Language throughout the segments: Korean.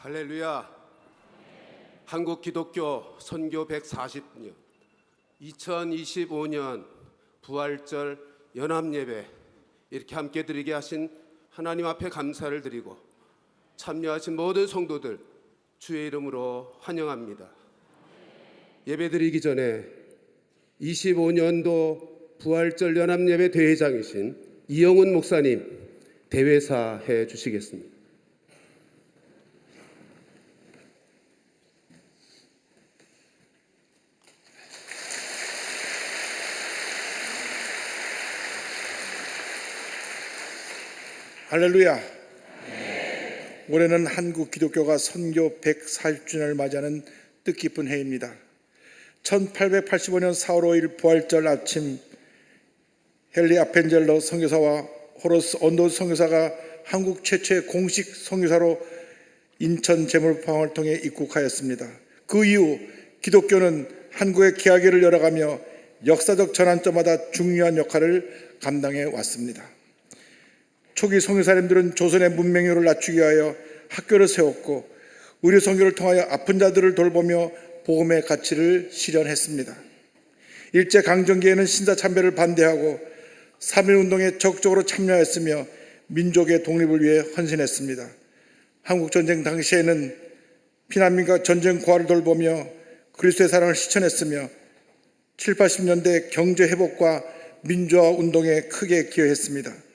할렐루야. 한국 기독교 선교 140년 2025년 부활절 연합예배 이렇게 함께 드리게 하신 하나님 앞에 감사를 드리고 참여하신 모든 성도들 주의 이름으로 환영합니다. 예배 드리기 전에 25년도 부활절 연합예배 대회장이신 이영훈 목사님 대회사 해 주시겠습니다. 할렐루야. 올해는 한국 기독교가 선교 140주년을 맞이하는 뜻깊은 해입니다. 1885년 4월 5일 부활절 아침 헨리 아펜젤러 선교사와 호러스 언더 선교사가 한국 최초의 공식 선교사로 인천 제물포항을 통해 입국하였습니다. 그 이후 기독교는 한국의 기하길을 열어가며 역사적 전환점마다 중요한 역할을 감당해 왔습니다. 초기 선교사님들은 조선의 문맹률을 낮추기 위하여 학교를 세웠고 의료 선교를 통하여 아픈 자들을 돌보며 복음의 가치를 실현했습니다. 일제 강점기에는 신사참배를 반대하고 3.1운동에 적극적으로 참여했으며 민족의 독립을 위해 헌신했습니다. 한국전쟁 당시에는 피난민과 전쟁 고아를 돌보며 그리스도의 사랑을 실천했으며 7, 80년대 경제회복과 민주화 운동에 크게 기여했습니다.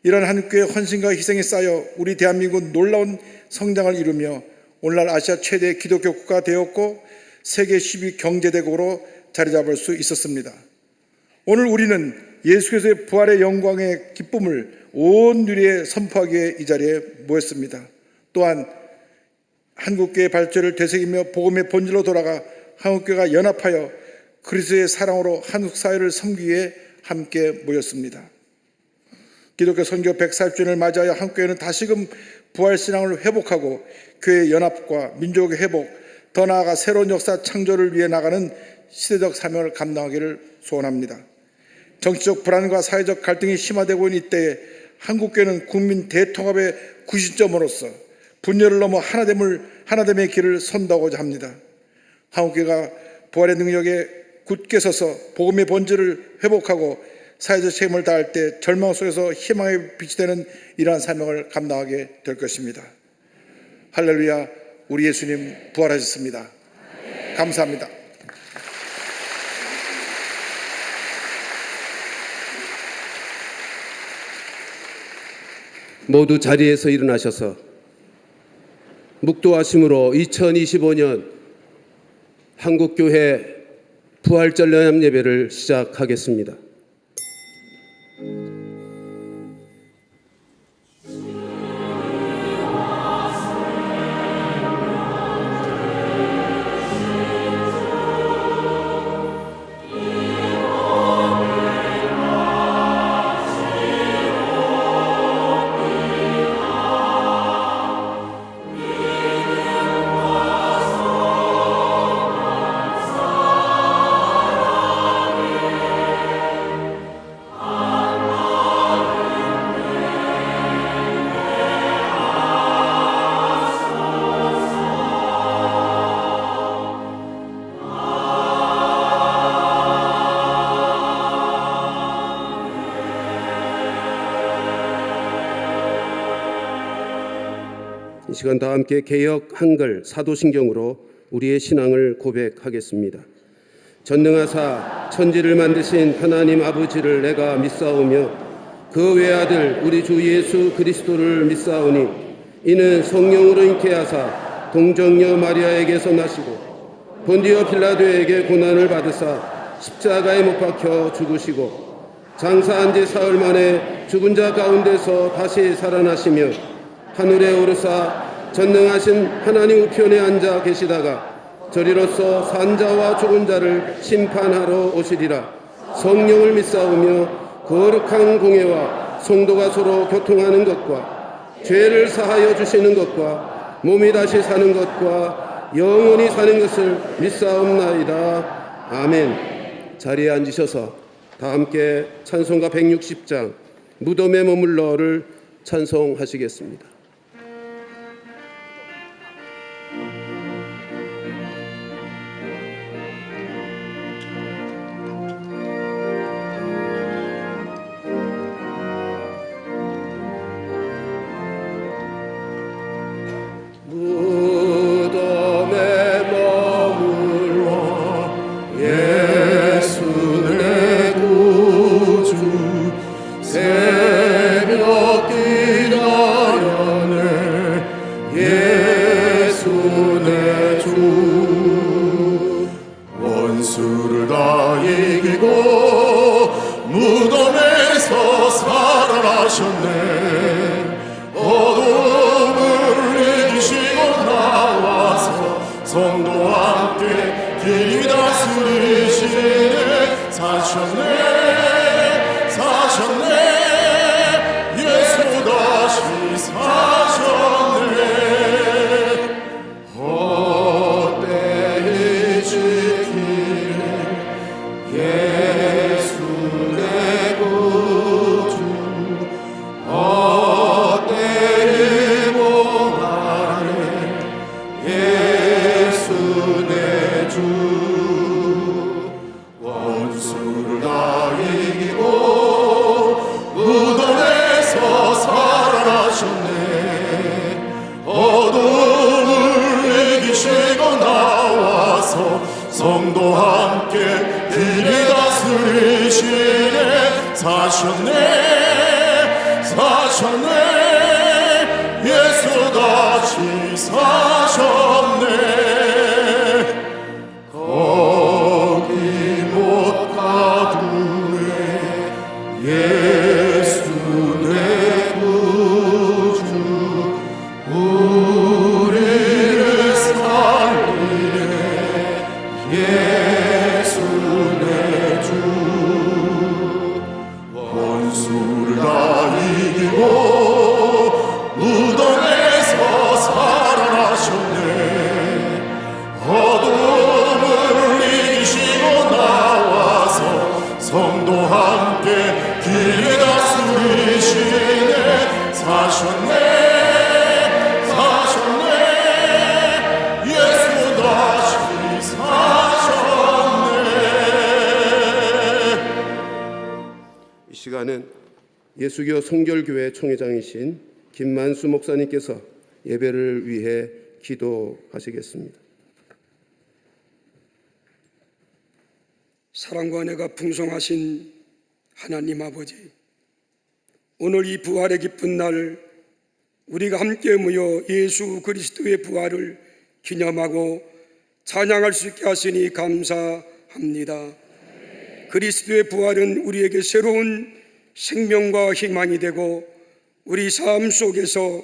이런 한국교회의 헌신과 희생이 쌓여 우리 대한민국은 놀라운 성장을 이루며 오늘날 아시아 최대의 기독교 국가가 되었고 세계 10위 경제대국으로 자리 잡을 수 있었습니다. 오늘 우리는 예수께서의 부활의 영광의 기쁨을 온 누리에 선포하기 위해 이 자리에 모였습니다. 또한 한국교회의 발전을 되새기며 복음의 본질로 돌아가 한국교회가 연합하여 그리스도의 사랑으로 한국 사회를 섬기기 위해 함께 모였습니다. 기독교 선교 140주년을 맞이하여 한국교회는 다시금 부활신앙을 회복하고 교회의 연합과 민족의 회복, 더 나아가 새로운 역사 창조를 위해 나가는 시대적 사명을 감당하기를 소원합니다. 정치적 불안과 사회적 갈등이 심화되고 있는 이때에 한국교회는 국민 대통합의 구시점으로서 분열을 넘어 하나됨의 길을 선도하고자 합니다. 한국교회가 부활의 능력에 굳게 서서 복음의 본질을 회복하고 사회적 책임을 다할 때 절망 속에서 희망의 빛이 되는 이러한 사명을 감당하게 될 것입니다. 할렐루야. 우리 예수님 부활하셨습니다. 감사합니다. 모두 자리에서 일어나셔서 묵도하심으로 2025년 한국교회 부활절 연합예배를 시작하겠습니다. 이 시간 다 함께 개역 한글 사도신경으로 우리의 신앙을 고백하겠습니다. 전능하사 천지를 만드신 하나님 아버지를 내가 믿사오며 그 외아들 우리 주 예수 그리스도를 믿사오니 이는 성령으로 잉태하사 동정녀 마리아에게서 나시고 본디오 필라도에게 고난을 받으사 십자가에 못 박혀 죽으시고 장사한 지 사흘 만에 죽은 자 가운데서 다시 살아나시며 하늘에 오르사 전능하신 하나님 우편에 앉아 계시다가 저리로서 산자와 죽은 자를 심판하러 오시리라. 성령을 믿사오며 거룩한 공예와 성도가 서로 교통하는 것과 죄를 사하여 주시는 것과 몸이 다시 사는 것과 영원히 사는 것을 믿사옵나이다. 아멘. 자리에 앉으셔서 다 함께 찬송가 160장 무덤에 머물러를 찬송하시겠습니다. 주 원수를 다 이기고 무덤에서 살아나셨네. 어둠을 이기시고 나와서 성도와 함께 길이 다스리시네. 사셨네 사셨네 예수 다시 사셨네. 헛되이 지키네 예수 내 구주. 헛되이 봉하네 예수 내 주. 원수를 다 이기고 무덤에서 살아나셨네. 어둠을 이기시고 나와서 성도와 함께 길이 다스리시네. 사셨네 사셨네 예수 다시 사셨네. 거기 못 가두네 예수 내 구주. 우리를 살리네 예수 내 주. 원수를 다 이기고 무덤에서 살아나셨네. 어둠을 이기시고 나와서 성도와 함께 길이 다스리시네. 사셨네 사셨네 예수 다시 사셨네. 이 시간은 예수교 성결교회 총회장이신 김만수 목사님께서 예배를 위해 기도하시겠습니다. 사랑과 은혜가 풍성하신 하나님 아버지, 오늘 이 부활의 기쁜 날 우리가 함께 모여 예수 그리스도의 부활을 기념하고 찬양할 수 있게 하시니 감사합니다. 그리스도의 부활은 우리에게 새로운 생명과 희망이 되고 우리 삶 속에서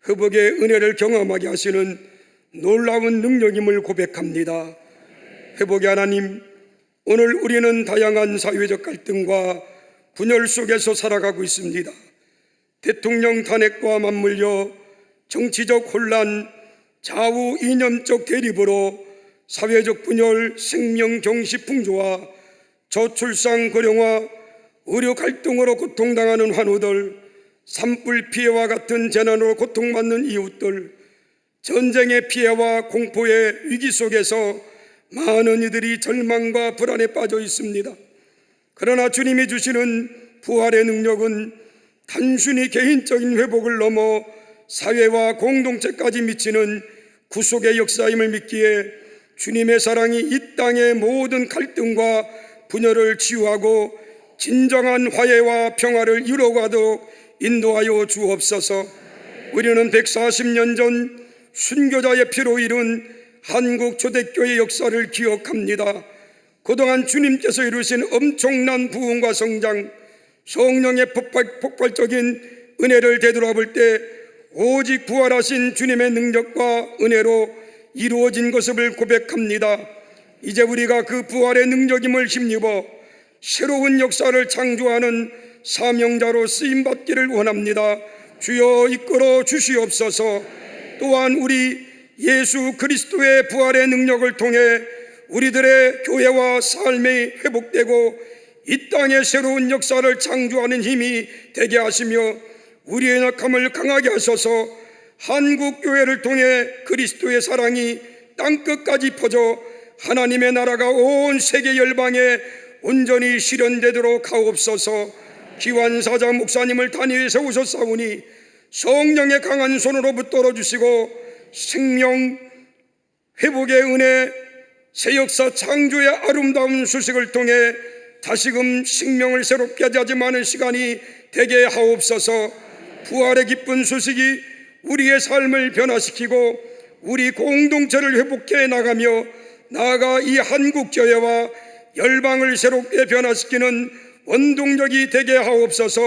회복의 은혜를 경험하게 하시는 놀라운 능력임을 고백합니다. 회복의 하나님, 오늘 우리는 다양한 사회적 갈등과 분열 속에서 살아가고 있습니다. 대통령 탄핵과 맞물려 정치적 혼란, 좌우 이념적 대립으로 사회적 분열, 생명 경시 풍조와 저출산 고령화, 의료 갈등으로 고통당하는 환우들, 산불 피해와 같은 재난으로 고통받는 이웃들, 전쟁의 피해와 공포의 위기 속에서 많은 이들이 절망과 불안에 빠져 있습니다. 그러나 주님이 주시는 부활의 능력은 단순히 개인적인 회복을 넘어 사회와 공동체까지 미치는 구속의 역사임을 믿기에 주님의 사랑이 이 땅의 모든 갈등과 분열을 치유하고 진정한 화해와 평화를 이루어가도록 인도하여 주옵소서. 우리는 140년 전 순교자의 피로 이룬 한국 초대교회 역사를 기억합니다. 그동안 주님께서 이루신 엄청난 부흥과 성장, 성령의 폭발적인 은혜를 되돌아볼 때 오직 부활하신 주님의 능력과 은혜로 이루어진 것을 고백합니다. 이제 우리가 그 부활의 능력임을 힘입어 새로운 역사를 창조하는 사명자로 쓰임받기를 원합니다. 주여 이끌어 주시옵소서. 또한 우리 예수 그리스도의 부활의 능력을 통해 우리들의 교회와 삶이 회복되고 이 땅에 새로운 역사를 창조하는 힘이 되게 하시며 우리의 약함을 강하게 하셔서 한국 교회를 통해 그리스도의 사랑이 땅끝까지 퍼져 하나님의 나라가 온 세계 열방에 온전히 실현되도록 하옵소서. 기완사자 목사님을 단위에 세우셨사오니 성령의 강한 손으로 붙들어 주시고 생명 회복의 은혜, 새 역사 창조의 아름다운 수식을 통해 다시금 생명을 새롭게 하지 않은 시간이 되게 하옵소서. 부활의 기쁜 소식이 우리의 삶을 변화시키고 우리 공동체를 회복해 나가며 나아가 이 한국 교회와 열방을 새롭게 변화시키는 원동력이 되게 하옵소서.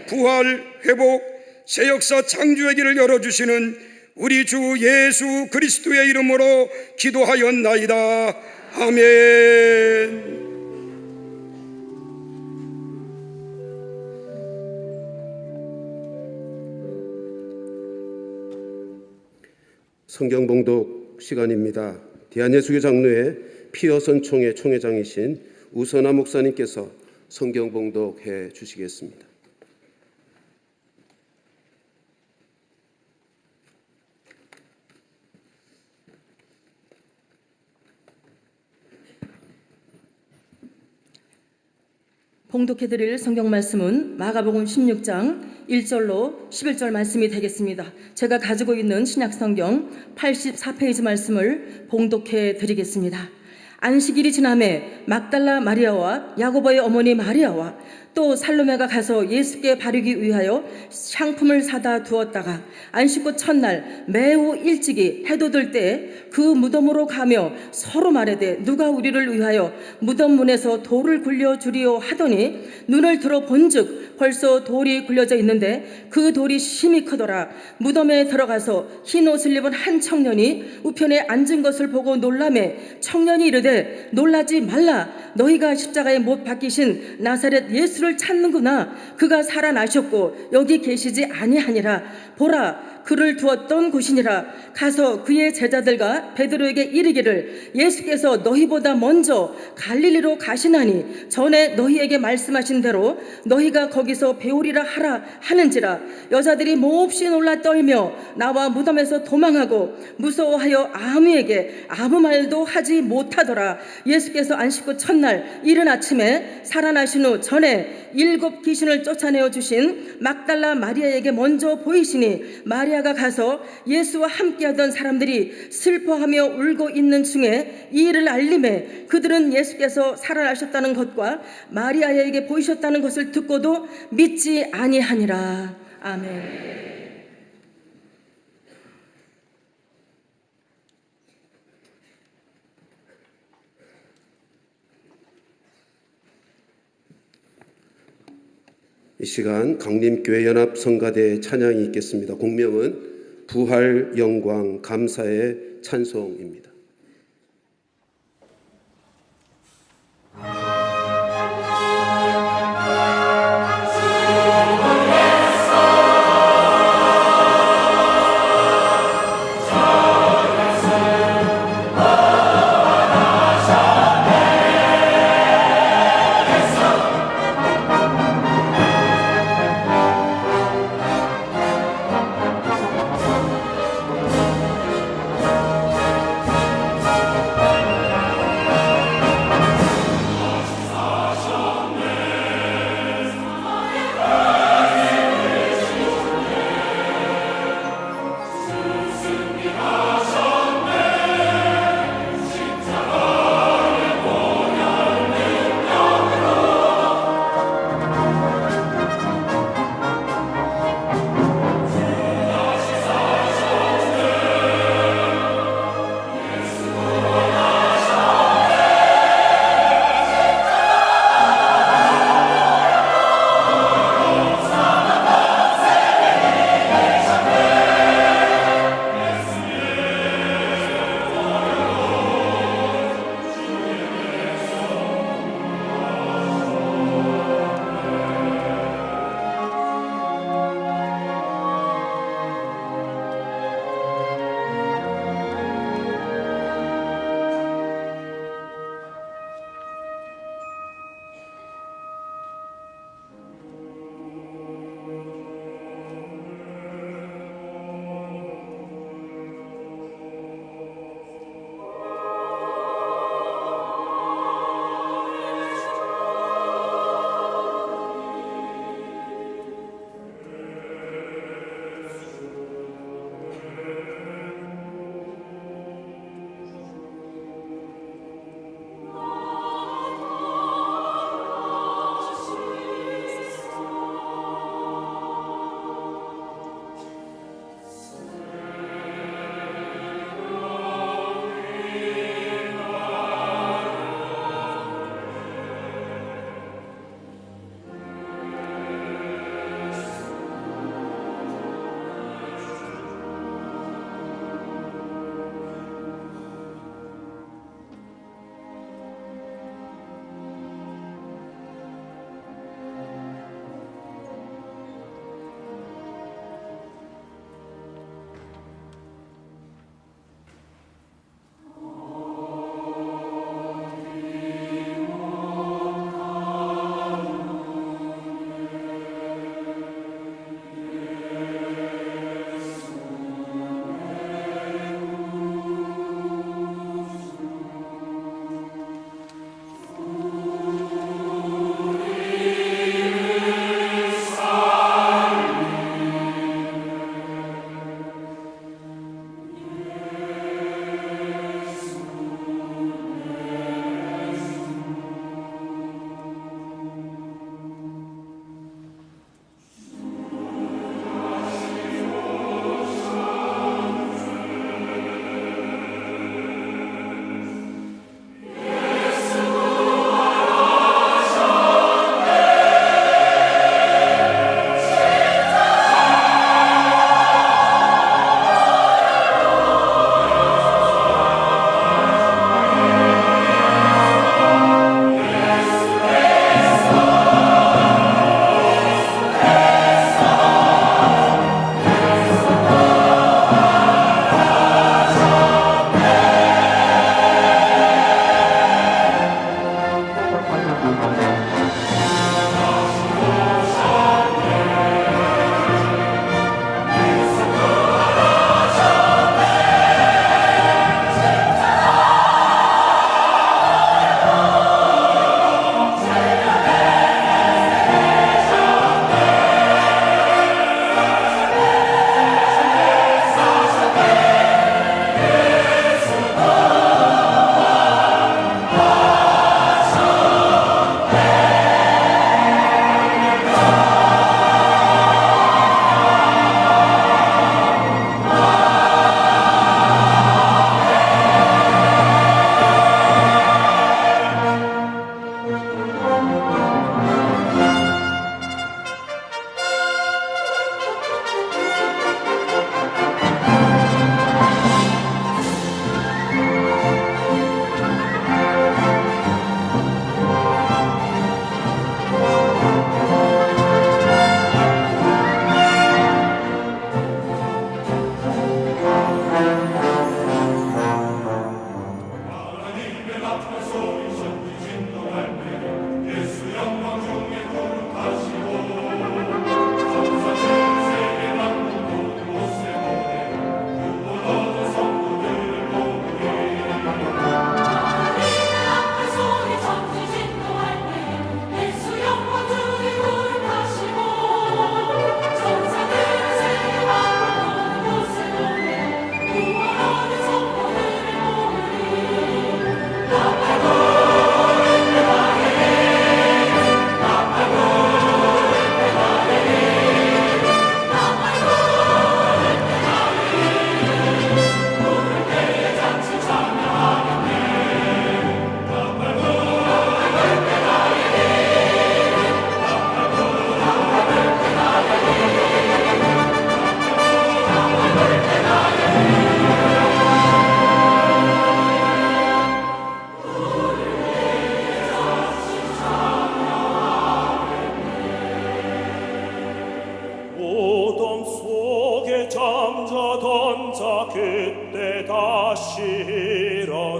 부활, 회복, 새 역사 창조의 길을 열어주시는 우리 주 예수 그리스도의 이름으로 기도하였나이다. 아멘. 성경 봉독 시간입니다. 대한예수교 장로회 피어선 총회 총회장이신 우선아 목사님께서 성경 봉독해 주시겠습니다. 봉독해드릴 성경 말씀은 마가복음 16장 1절로 11절 말씀이 되겠습니다. 제가 가지고 있는 신약성경 84페이지 말씀을 봉독해 드리겠습니다. 안식일이 지남에 막달라 마리아와 야고보의 어머니 마리아와 또 살로메가 가서 예수께 바르기 위하여 향품을 사다 두었다가 안식구 첫날 매우 일찍이 해도 들 때 그 무덤으로 가며 서로 말하되 누가 우리를 위하여 무덤 문에서 돌을 굴려 주리오 하더니 눈을 들어 본즉 벌써 돌이 굴려져 있는데 그 돌이 심히 크더라. 무덤에 들어가서 흰 옷을 입은 한 청년이 우편에 앉은 것을 보고 놀라매 청년이 이르되 놀라지 말라. 너희가 십자가에 못 박히신 나사렛 예수를 찾는구나. 그가 살아나셨고 여기 계시지 아니하니라. 보라, 그를 두었던 곳이니라. 가서 그의 제자들과 베드로에게 이르기를 예수께서 너희보다 먼저 갈릴리로 가시나니 전에 너희에게 말씀하신 대로 너희가 거기서 배우리라 하라 하는지라. 여자들이 몹시 놀라 떨며 나와 무덤에서 도망하고 무서워하여 아무에게 아무 말도 하지 못하더라. 예수께서 안식구 첫날 이른 아침에 살아나신 후 전에 7 귀신을 쫓아내어 주신 막달라 마리아에게 먼저 보이시니 마리아가 가서 예수와 함께하던 사람들이 슬퍼하며 울고 있는 중에 이 일을 알림해 그들은 예수께서 살아나셨다는 것과 마리아에게 보이셨다는 것을 듣고도 믿지 아니하니라. 아멘. 이 시간 강림교회 연합 성가대 찬양이 있겠습니다. 공명은 부활 영광 감사의 찬송입니다.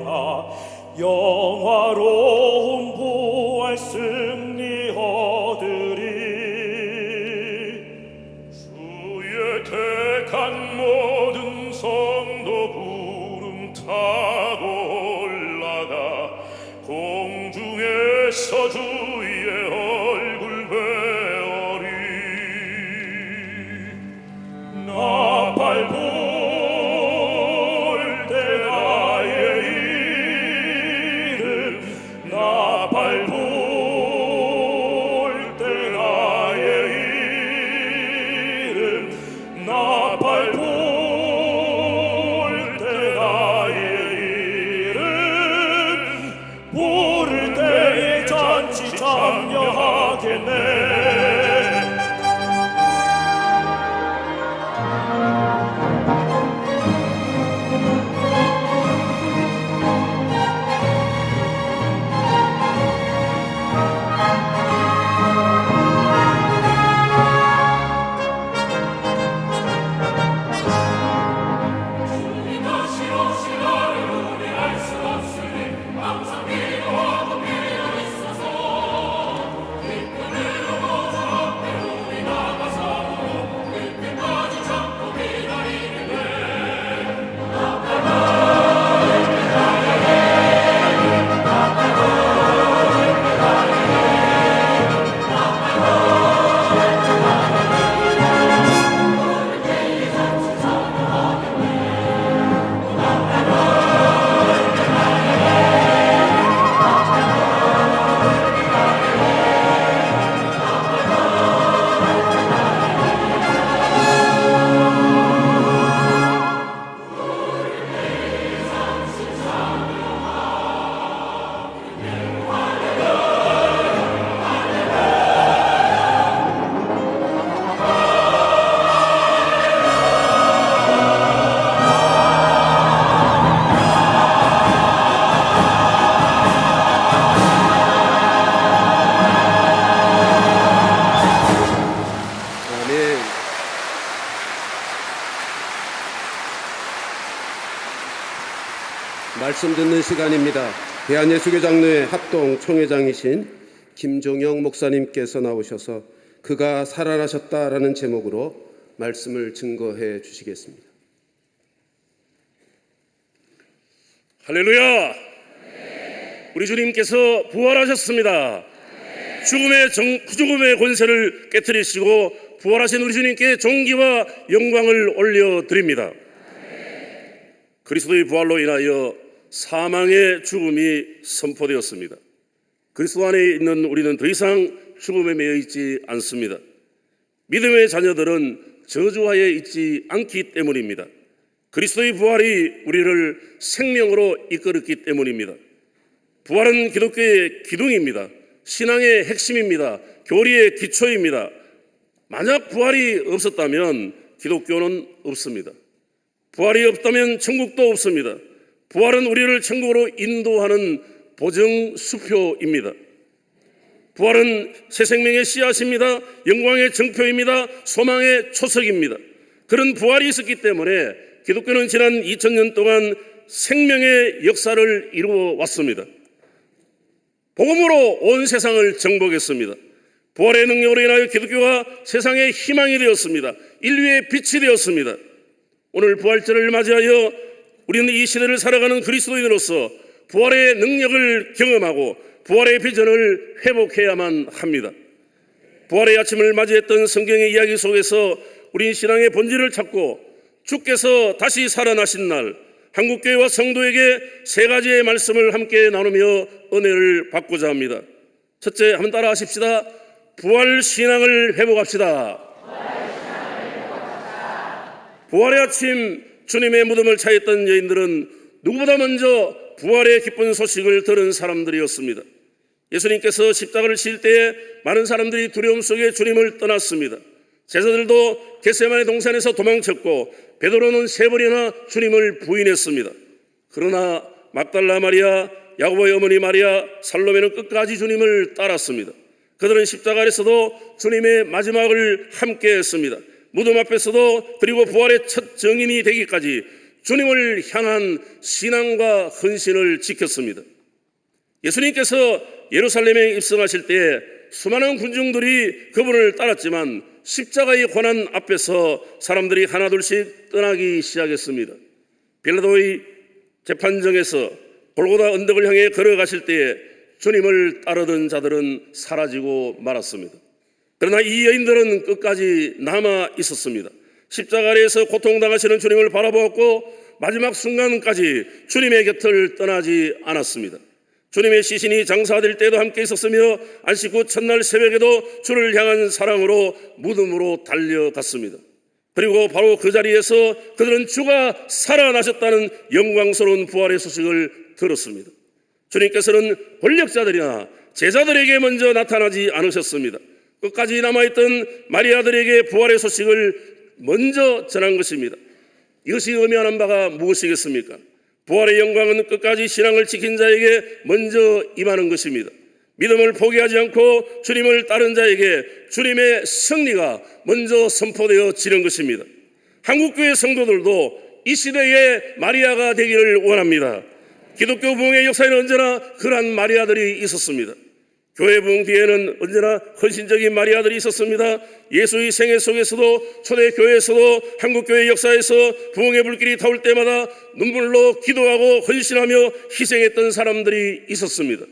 하리라. 영화로운 부활 승리 얻으리. 주의 택한 모든 성도 구름 타고 올라가 공중에서 주의 얼굴 뵈어리. 나팔 불 때 나의 이름, 나팔 불 때 나의 이름, 나팔 불 때 나의 이름, 부를 때에 잔치 참여하겠네. 아멘. 말씀 듣는 시간입니다. 대한예수교장로회 합동 총회장이신 김종영 목사님께서 나오셔서 그가 살아나셨다라는 제목으로 말씀을 증거해 주시겠습니다. 할렐루야! 우리 주님께서 부활하셨습니다. 죽음의 권세를 깨뜨리시고 부활하신 우리 주님께 존귀와 영광을 올려드립니다. 그리스도의 부활로 인하여 사망의 죽음이 선포되었습니다. 그리스도 안에 있는 우리는 더 이상 죽음에 매여 있지 않습니다. 믿음의 자녀들은 저주하에 있지 않기 때문입니다. 그리스도의 부활이 우리를 생명으로 이끌었기 때문입니다. 부활은 기독교의 기둥입니다. 신앙의 핵심입니다. 교리의 기초입니다. 만약 부활이 없었다면 기독교는 없습니다. 부활이 없다면 천국도 없습니다. 부활은 우리를 천국으로 인도하는 보정수표입니다. 부활은 새 생명의 씨앗입니다. 영광의 정표입니다. 소망의 초석입니다. 그런 부활이 있었기 때문에 기독교는 지난 2000년 동안 생명의 역사를 이루어 왔습니다. 복음으로 온 세상을 정복했습니다. 부활의 능력으로 인하여 기독교가 세상의 희망이 되었습니다. 인류의 빛이 되었습니다. 오늘 부활절을 맞이하여 우리는 이 시대를 살아가는 그리스도인으로서 부활의 능력을 경험하고 부활의 비전을 회복해야만 합니다. 부활의 아침을 맞이했던 성경의 이야기 속에서 우린 신앙의 본질을 찾고 주께서 다시 살아나신 날 한국교회와 성도에게 세 가지의 말씀을 함께 나누며 은혜를 받고자 합니다. 첫째, 한번 따라 하십시다. 부활 신앙을 회복합시다. 부활의 아침 주님의 무덤을 차였던 여인들은 누구보다 먼저 부활의 기쁜 소식을 들은 사람들이었습니다. 예수님께서 십자가를 칠 때에 많은 사람들이 두려움 속에 주님을 떠났습니다. 제자들도 겟세마네 동산에서 도망쳤고 베드로는 3번이나 주님을 부인했습니다. 그러나 막달라 마리아, 야고보의 어머니 마리아, 살로메는 끝까지 주님을 따랐습니다. 그들은 십자가 아래서도 주님의 마지막을 함께 했습니다. 무덤 앞에서도 그리고 부활의 첫 증인이 되기까지 주님을 향한 신앙과 헌신을 지켰습니다. 예수님께서 예루살렘에 입성하실 때 수많은 군중들이 그분을 따랐지만 십자가의 고난 앞에서 사람들이 하나둘씩 떠나기 시작했습니다. 빌라도의 재판정에서 골고다 언덕을 향해 걸어가실 때에 주님을 따르던 자들은 사라지고 말았습니다. 그러나 이 여인들은 끝까지 남아 있었습니다. 십자가 아래에서 고통당하시는 주님을 바라보았고 마지막 순간까지 주님의 곁을 떠나지 않았습니다. 주님의 시신이 장사될 때도 함께 있었으며 안식 후 첫날 새벽에도 주를 향한 사랑으로 무덤으로 달려갔습니다. 그리고 바로 그 자리에서 그들은 주가 살아나셨다는 영광스러운 부활의 소식을 들었습니다. 주님께서는 권력자들이나 제자들에게 먼저 나타나지 않으셨습니다. 끝까지 남아있던 마리아들에게 부활의 소식을 먼저 전한 것입니다. 이것이 의미하는 바가 무엇이겠습니까? 부활의 영광은 끝까지 신앙을 지킨 자에게 먼저 임하는 것입니다. 믿음을 포기하지 않고 주님을 따른 자에게 주님의 승리가 먼저 선포되어지는 것입니다. 한국교회 성도들도 이 시대의 마리아가 되기를 원합니다. 기독교 부흥의 역사에는 언제나 그러한 마리아들이 있었습니다. 교회 부흥 뒤에는 언제나 헌신적인 마리아들이 있었습니다. 예수의 생애 속에서도 초대교회에서도 한국교회 역사에서 부흥의 불길이 타올 때마다 눈물로 기도하고 헌신하며 희생했던 사람들이 있었습니다.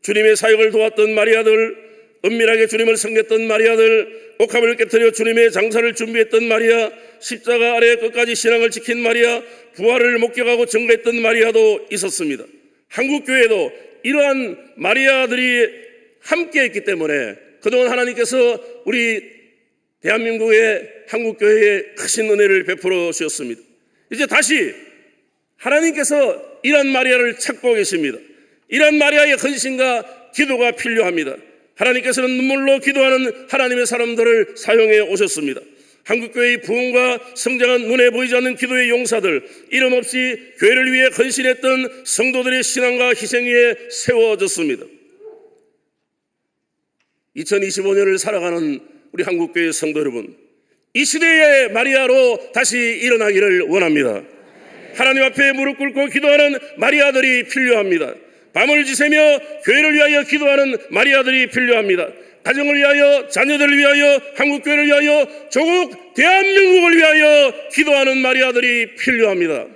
주님의 사역을 도왔던 마리아들, 은밀하게 주님을 섬겼던 마리아들, 옥합을 깨뜨려 주님의 장사를 준비했던 마리아, 십자가 아래 끝까지 신앙을 지킨 마리아, 부활을 목격하고 증거했던 마리아도 있었습니다. 한국교회도 이러한 마리아들이 함께했기 때문에 그동안 하나님께서 우리 대한민국의 한국교회에 크신 은혜를 베풀어 주셨습니다. 이제 다시 하나님께서 이러한 마리아를 찾고 계십니다. 이러한 마리아의 헌신과 기도가 필요합니다. 하나님께서는 눈물로 기도하는 하나님의 사람들을 사용해 오셨습니다. 한국교회의 부흥과 성장한 눈에 보이지 않는 기도의 용사들, 이름 없이 교회를 위해 헌신했던 성도들의 신앙과 희생 위에 세워졌습니다. 2025년을 살아가는 우리 한국교회 성도 여러분, 이 시대의 마리아로 다시 일어나기를 원합니다. 하나님 앞에 무릎 꿇고 기도하는 마리아들이 필요합니다. 밤을 지새며 교회를 위하여 기도하는 마리아들이 필요합니다. 가정을 위하여, 자녀들을 위하여, 한국교회를 위하여, 조국 대한민국을 위하여 기도하는 마리아들이 필요합니다.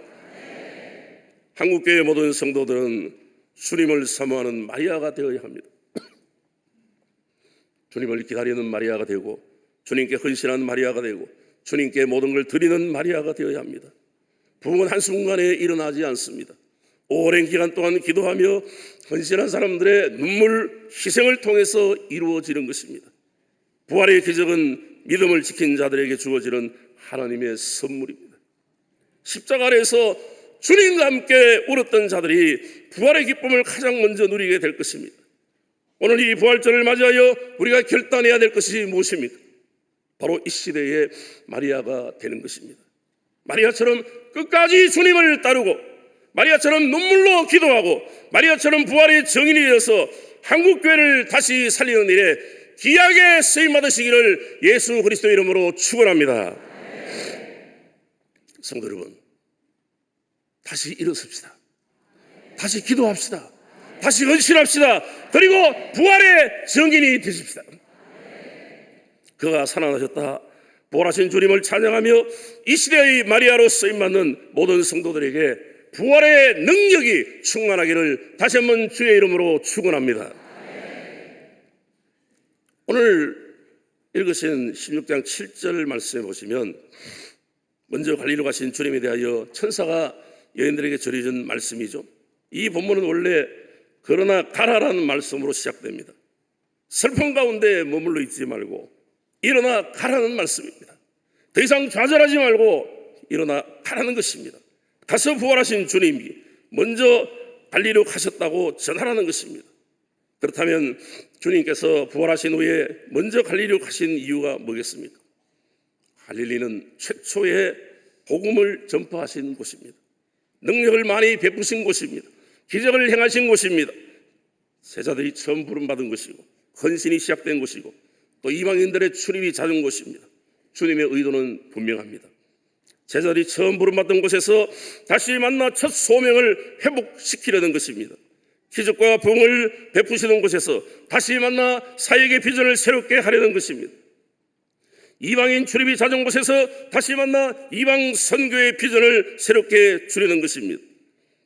한국교회 모든 성도들은 주님을 사모하는 마리아가 되어야 합니다. 주님을 기다리는 마리아가 되고 주님께 헌신하는 마리아가 되고 주님께 모든 걸 드리는 마리아가 되어야 합니다. 부흥은 한순간에 일어나지 않습니다. 오랜 기간 동안 기도하며 헌신한 사람들의 눈물, 희생을 통해서 이루어지는 것입니다. 부활의 기적은 믿음을 지킨 자들에게 주어지는 하나님의 선물입니다. 십자가 아래에서 주님과 함께 울었던 자들이 부활의 기쁨을 가장 먼저 누리게 될 것입니다. 오늘 이 부활절을 맞이하여 우리가 결단해야 될 것이 무엇입니까? 바로 이 시대의 마리아가 되는 것입니다. 마리아처럼 끝까지 주님을 따르고 마리아처럼 눈물로 기도하고 마리아처럼 부활의 증인이 되어서 한국교회를 다시 살리는 일에 귀하게 쓰임받으시기를 예수 그리스도의 이름으로 축원합니다. 성도 여러분, 다시 일어섭시다. 다시 기도합시다. 다시 헌신합시다. 그리고 부활의 증인이 되십시다. 그가 살아나셨다. 부활하신 주님을 찬양하며 이 시대의 마리아로 쓰임받는 모든 성도들에게 부활의 능력이 충만하기를 다시 한번 주의 이름으로 축원합니다. 오늘 읽으신 16장 7절 말씀에 보시면 먼저 갈릴리로 가신 주님에 대하여 천사가 여인들에게 전해준 말씀이죠. 이 본문은 원래 그러나 가라라는 말씀으로 시작됩니다. 슬픔 가운데 머물러 있지 말고 일어나 가라는 말씀입니다. 더 이상 좌절하지 말고 일어나 가라는 것입니다. 가서 부활하신 주님이 먼저 갈릴리로 가셨다고 전하라는 것입니다. 그렇다면 주님께서 부활하신 후에 먼저 갈릴리로 가신 이유가 뭐겠습니까? 갈릴리는 최초의 복음을 전파하신 곳입니다. 능력을 많이 베푸신 곳입니다. 기적을 행하신 곳입니다. 제자들이 처음 부름받은 곳이고 헌신이 시작된 곳이고 또 이방인들의 출입이 잦은 곳입니다. 주님의 의도는 분명합니다. 제자들이 처음 부름받던 곳에서 다시 만나 첫 소명을 회복시키려는 것입니다. 기적과 부흥을 베푸시던 곳에서 다시 만나 사역의 비전을 새롭게 하려는 것입니다. 이방인 출입이 잦은 곳에서 다시 만나 이방 선교의 비전을 새롭게 주려는 것입니다.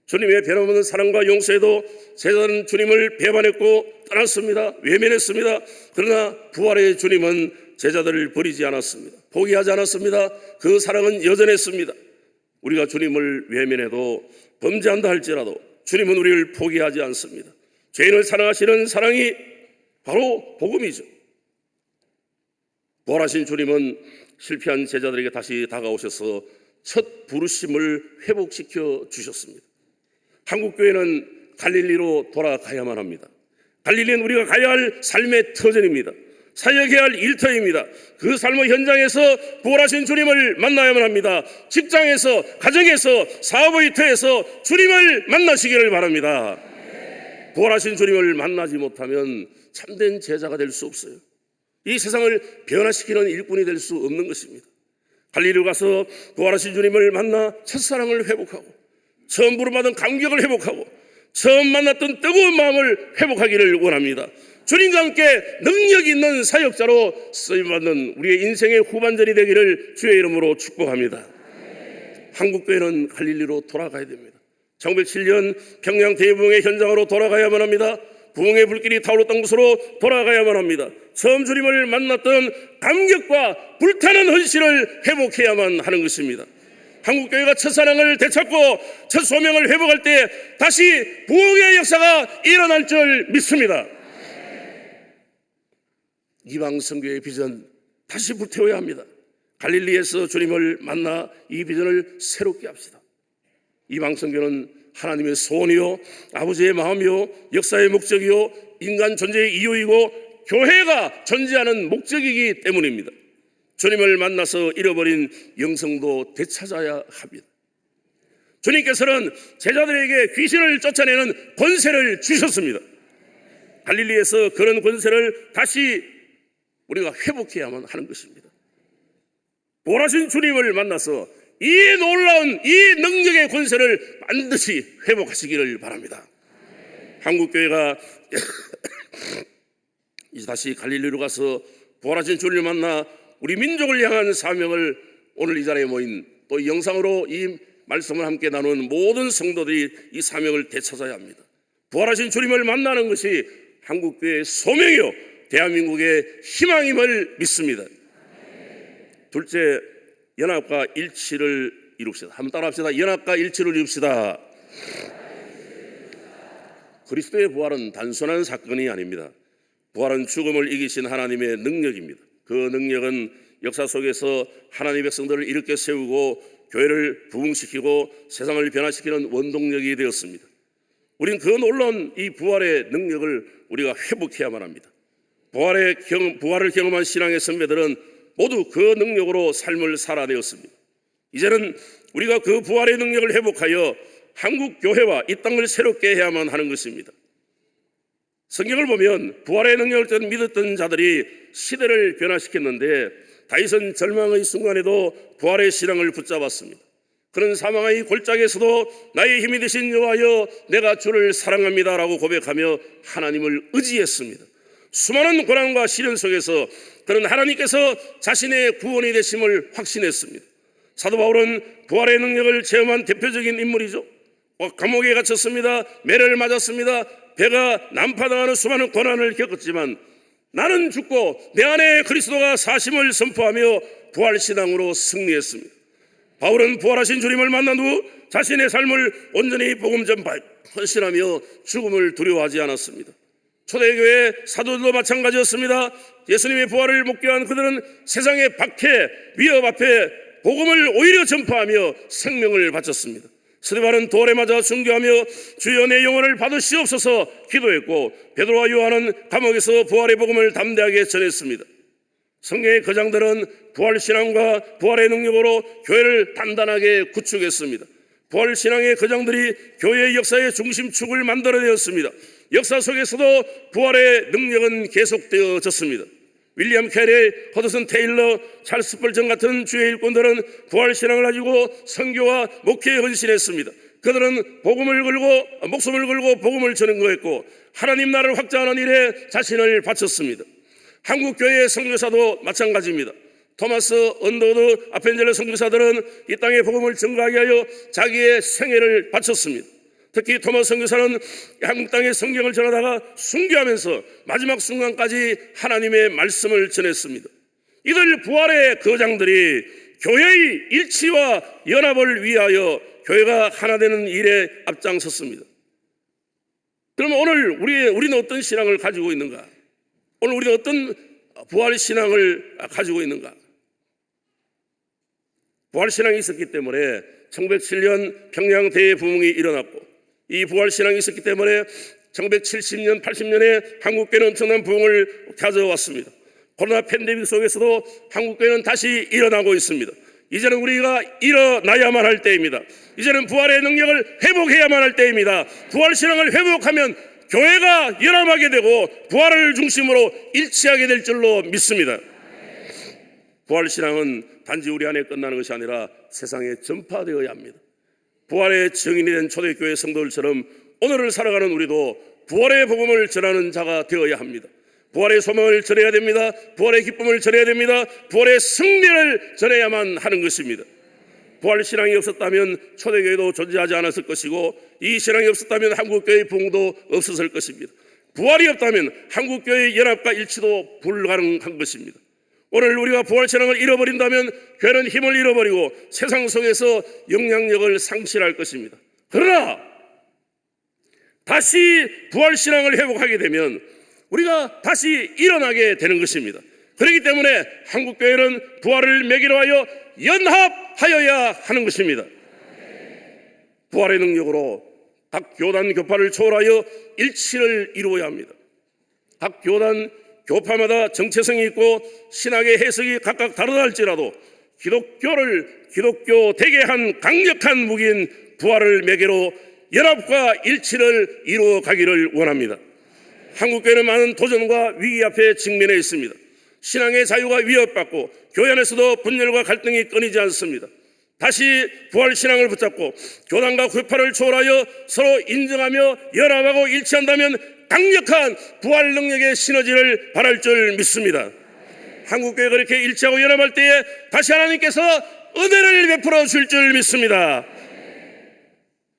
주님의 변함없는 사랑과 용서에도 제자들은 주님을 배반했고 떠났습니다. 외면했습니다. 그러나 부활의 주님은 제자들을 버리지 않았습니다. 포기하지 않았습니다. 그 사랑은 여전했습니다. 우리가 주님을 외면해도 범죄한다 할지라도 주님은 우리를 포기하지 않습니다. 죄인을 사랑하시는 사랑이 바로 복음이죠. 부활하신 주님은 실패한 제자들에게 다시 다가오셔서 첫 부르심을 회복시켜 주셨습니다. 한국교회는 갈릴리로 돌아가야만 합니다. 갈릴리는 우리가 가야 할 삶의 터전입니다. 사역해야 할 일터입니다. 그 삶의 현장에서 부활하신 주님을 만나야만 합니다. 직장에서, 가정에서, 사업의 터에서 주님을 만나시기를 바랍니다. 부활하신 주님을 만나지 못하면 참된 제자가 될 수 없어요. 이 세상을 변화시키는 일꾼이 될 수 없는 것입니다. 갈릴리로 가서 부활하신 주님을 만나 첫사랑을 회복하고 처음 부름받은 감격을 회복하고 처음 만났던 뜨거운 마음을 회복하기를 원합니다. 주님과 함께 능력 있는 사역자로 쓰임받는 우리의 인생의 후반전이 되기를 주의 이름으로 축복합니다. 한국교회는 갈릴리로 돌아가야 됩니다. 1907년 평양 대부흥의 현장으로 돌아가야만 합니다. 부흥의 불길이 타올랐던 곳으로 돌아가야만 합니다. 처음 주님을 만났던 감격과 불타는 헌신을 회복해야만 하는 것입니다. 한국교회가 첫사랑을 되찾고 첫 소명을 회복할 때 다시 부흥의 역사가 일어날 줄 믿습니다. 이방 선교의 비전 다시 불태워야 합니다. 갈릴리에서 주님을 만나 이 비전을 새롭게 합시다. 이방 선교는 하나님의 소원이요, 아버지의 마음이요, 역사의 목적이요, 인간 존재의 이유이고 교회가 존재하는 목적이기 때문입니다. 주님을 만나서 잃어버린 영성도 되찾아야 합니다. 주님께서는 제자들에게 귀신을 쫓아내는 권세를 주셨습니다. 갈릴리에서 그런 권세를 다시 우리가 회복해야만 하는 것입니다. 부활하신 주님을 만나서 이 놀라운 이 능력의 권세를 반드시 회복하시기를 바랍니다. 한국교회가 이제 다시 갈릴리로 가서 부활하신 주님을 만나 우리 민족을 향한 사명을 오늘 이 자리에 모인 또 영상으로 이 말씀을 함께 나누는 모든 성도들이 이 사명을 되찾아야 합니다. 부활하신 주님을 만나는 것이 한국교회의 소명이요 대한민국의 희망임을 믿습니다. 둘째, 연합과 일치를 이룹시다. 한번 따라합시다. 연합과 일치를 이룹시다. 그리스도의 부활은 단순한 사건이 아닙니다. 부활은 죽음을 이기신 하나님의 능력입니다. 그 능력은 역사 속에서 하나님의 백성들을 일으켜 세우고 교회를 부흥시키고 세상을 변화시키는 원동력이 되었습니다. 우리는 그 놀라운 이 부활의 능력을 우리가 회복해야만 합니다. 부활을 경험한 신앙의 선배들은 모두 그 능력으로 삶을 살아내었습니다. 이제는 우리가 그 부활의 능력을 회복하여 한국 교회와 이 땅을 새롭게 해야만 하는 것입니다. 성경을 보면 부활의 능력을 믿었던 자들이 시대를 변화시켰는데 다윗은 절망의 순간에도 부활의 신앙을 붙잡았습니다. 그런 사망의 골짜기에서도 나의 힘이 되신 여호와여 내가 주를 사랑합니다라고 고백하며 하나님을 의지했습니다. 수많은 고난과 시련 속에서 그는 하나님께서 자신의 구원이 되심을 확신했습니다. 사도 바울은 부활의 능력을 체험한 대표적인 인물이죠. 감옥에 갇혔습니다. 매를 맞았습니다. 배가 난파당하는 수많은 고난을 겪었지만 나는 죽고 내 안에 그리스도가 사심을 선포하며 부활신앙으로 승리했습니다. 바울은 부활하신 주님을 만난 후 자신의 삶을 온전히 복음 전파에 헌신하며 죽음을 두려워하지 않았습니다. 초대교회 사도들도 마찬가지였습니다. 예수님의 부활을 목격한 그들은 세상의 박해, 위협 앞에 복음을 오히려 전파하며 생명을 바쳤습니다. 스데반은 돌에 맞아 순교하며 주여 내 영혼을 받으시옵소서 기도했고 베드로와 요한은 감옥에서 부활의 복음을 담대하게 전했습니다. 성경의 거장들은 부활신앙과 부활의 능력으로 교회를 단단하게 구축했습니다. 부활신앙의 거장들이 교회의 역사의 중심축을 만들어내었습니다. 역사 속에서도 부활의 능력은 계속되어졌습니다. 윌리엄 캐리, 허드슨 테일러, 찰스 펄전 같은 주의 일꾼들은 부활신앙을 가지고 선교와 목회에 헌신했습니다. 그들은 복음을 걸고 목숨을 걸고 복음을 전한 거였고 하나님 나라를 확장하는 일에 자신을 바쳤습니다. 한국교회의 선교사도 마찬가지입니다. 토마스 언더우드 아펜젤러 선교사들은 이 땅에 복음을 증거하게 하여 자기의 생애를 바쳤습니다. 특히 토마스 선교사는 한국 땅에 성경을 전하다가 순교하면서 마지막 순간까지 하나님의 말씀을 전했습니다. 이들 부활의 거장들이 교회의 일치와 연합을 위하여 교회가 하나 되는 일에 앞장섰습니다. 그러면 오늘 우리는 어떤 신앙을 가지고 있는가? 오늘 우리는 어떤 부활 신앙을 가지고 있는가? 부활 신앙이 있었기 때문에 1907년 평양 대부흥이 일어났고 이 부활 신앙이 있었기 때문에 1970년, 80년에 한국교회는 엄청난 부흥을 가져왔습니다. 코로나 팬데믹 속에서도 한국교회는 다시 일어나고 있습니다. 이제는 우리가 일어나야만 할 때입니다. 이제는 부활의 능력을 회복해야만 할 때입니다. 부활 신앙을 회복하면 교회가 연합하게 되고 부활을 중심으로 일치하게 될 줄로 믿습니다. 부활 신앙은 단지 우리 안에 끝나는 것이 아니라 세상에 전파되어야 합니다. 부활의 증인이 된 초대교회 성도들처럼 오늘을 살아가는 우리도 부활의 복음을 전하는 자가 되어야 합니다. 부활의 소망을 전해야 됩니다. 부활의 기쁨을 전해야 됩니다. 부활의 승리를 전해야만 하는 것입니다. 부활 신앙이 없었다면 초대교회도 존재하지 않았을 것이고 이 신앙이 없었다면 한국교회의 부흥도 없었을 것입니다. 부활이 없다면 한국교회의 연합과 일치도 불가능한 것입니다. 오늘 우리가 부활 신앙을 잃어버린다면 교회는 힘을 잃어버리고 세상 속에서 영향력을 상실할 것입니다. 그러나 다시 부활 신앙을 회복하게 되면 우리가 다시 일어나게 되는 것입니다. 그렇기 때문에 한국교회는 부활을 매기로 하여 연합하여야 하는 것입니다. 부활의 능력으로 각 교단 교파를 초월하여 일치를 이루어야 합니다. 각 교단 교파마다 정체성이 있고 신학의 해석이 각각 다르다 할지라도 기독교를 기독교 되게 한 강력한 무기인 부활을 매개로 연합과 일치를 이루어 가기를 원합니다. 한국교회는 많은 도전과 위기 앞에 직면해 있습니다. 신앙의 자유가 위협받고 교회 안에서도 분열과 갈등이 끊이지 않습니다. 다시 부활 신앙을 붙잡고 교단과 교파를 초월하여 서로 인정하며 연합하고 일치한다면 강력한 부활 능력의 시너지를 발할 줄 믿습니다. 한국교회가 그렇게 일치하고 연합할 때에 다시 하나님께서 은혜를 베풀어 줄 줄 믿습니다.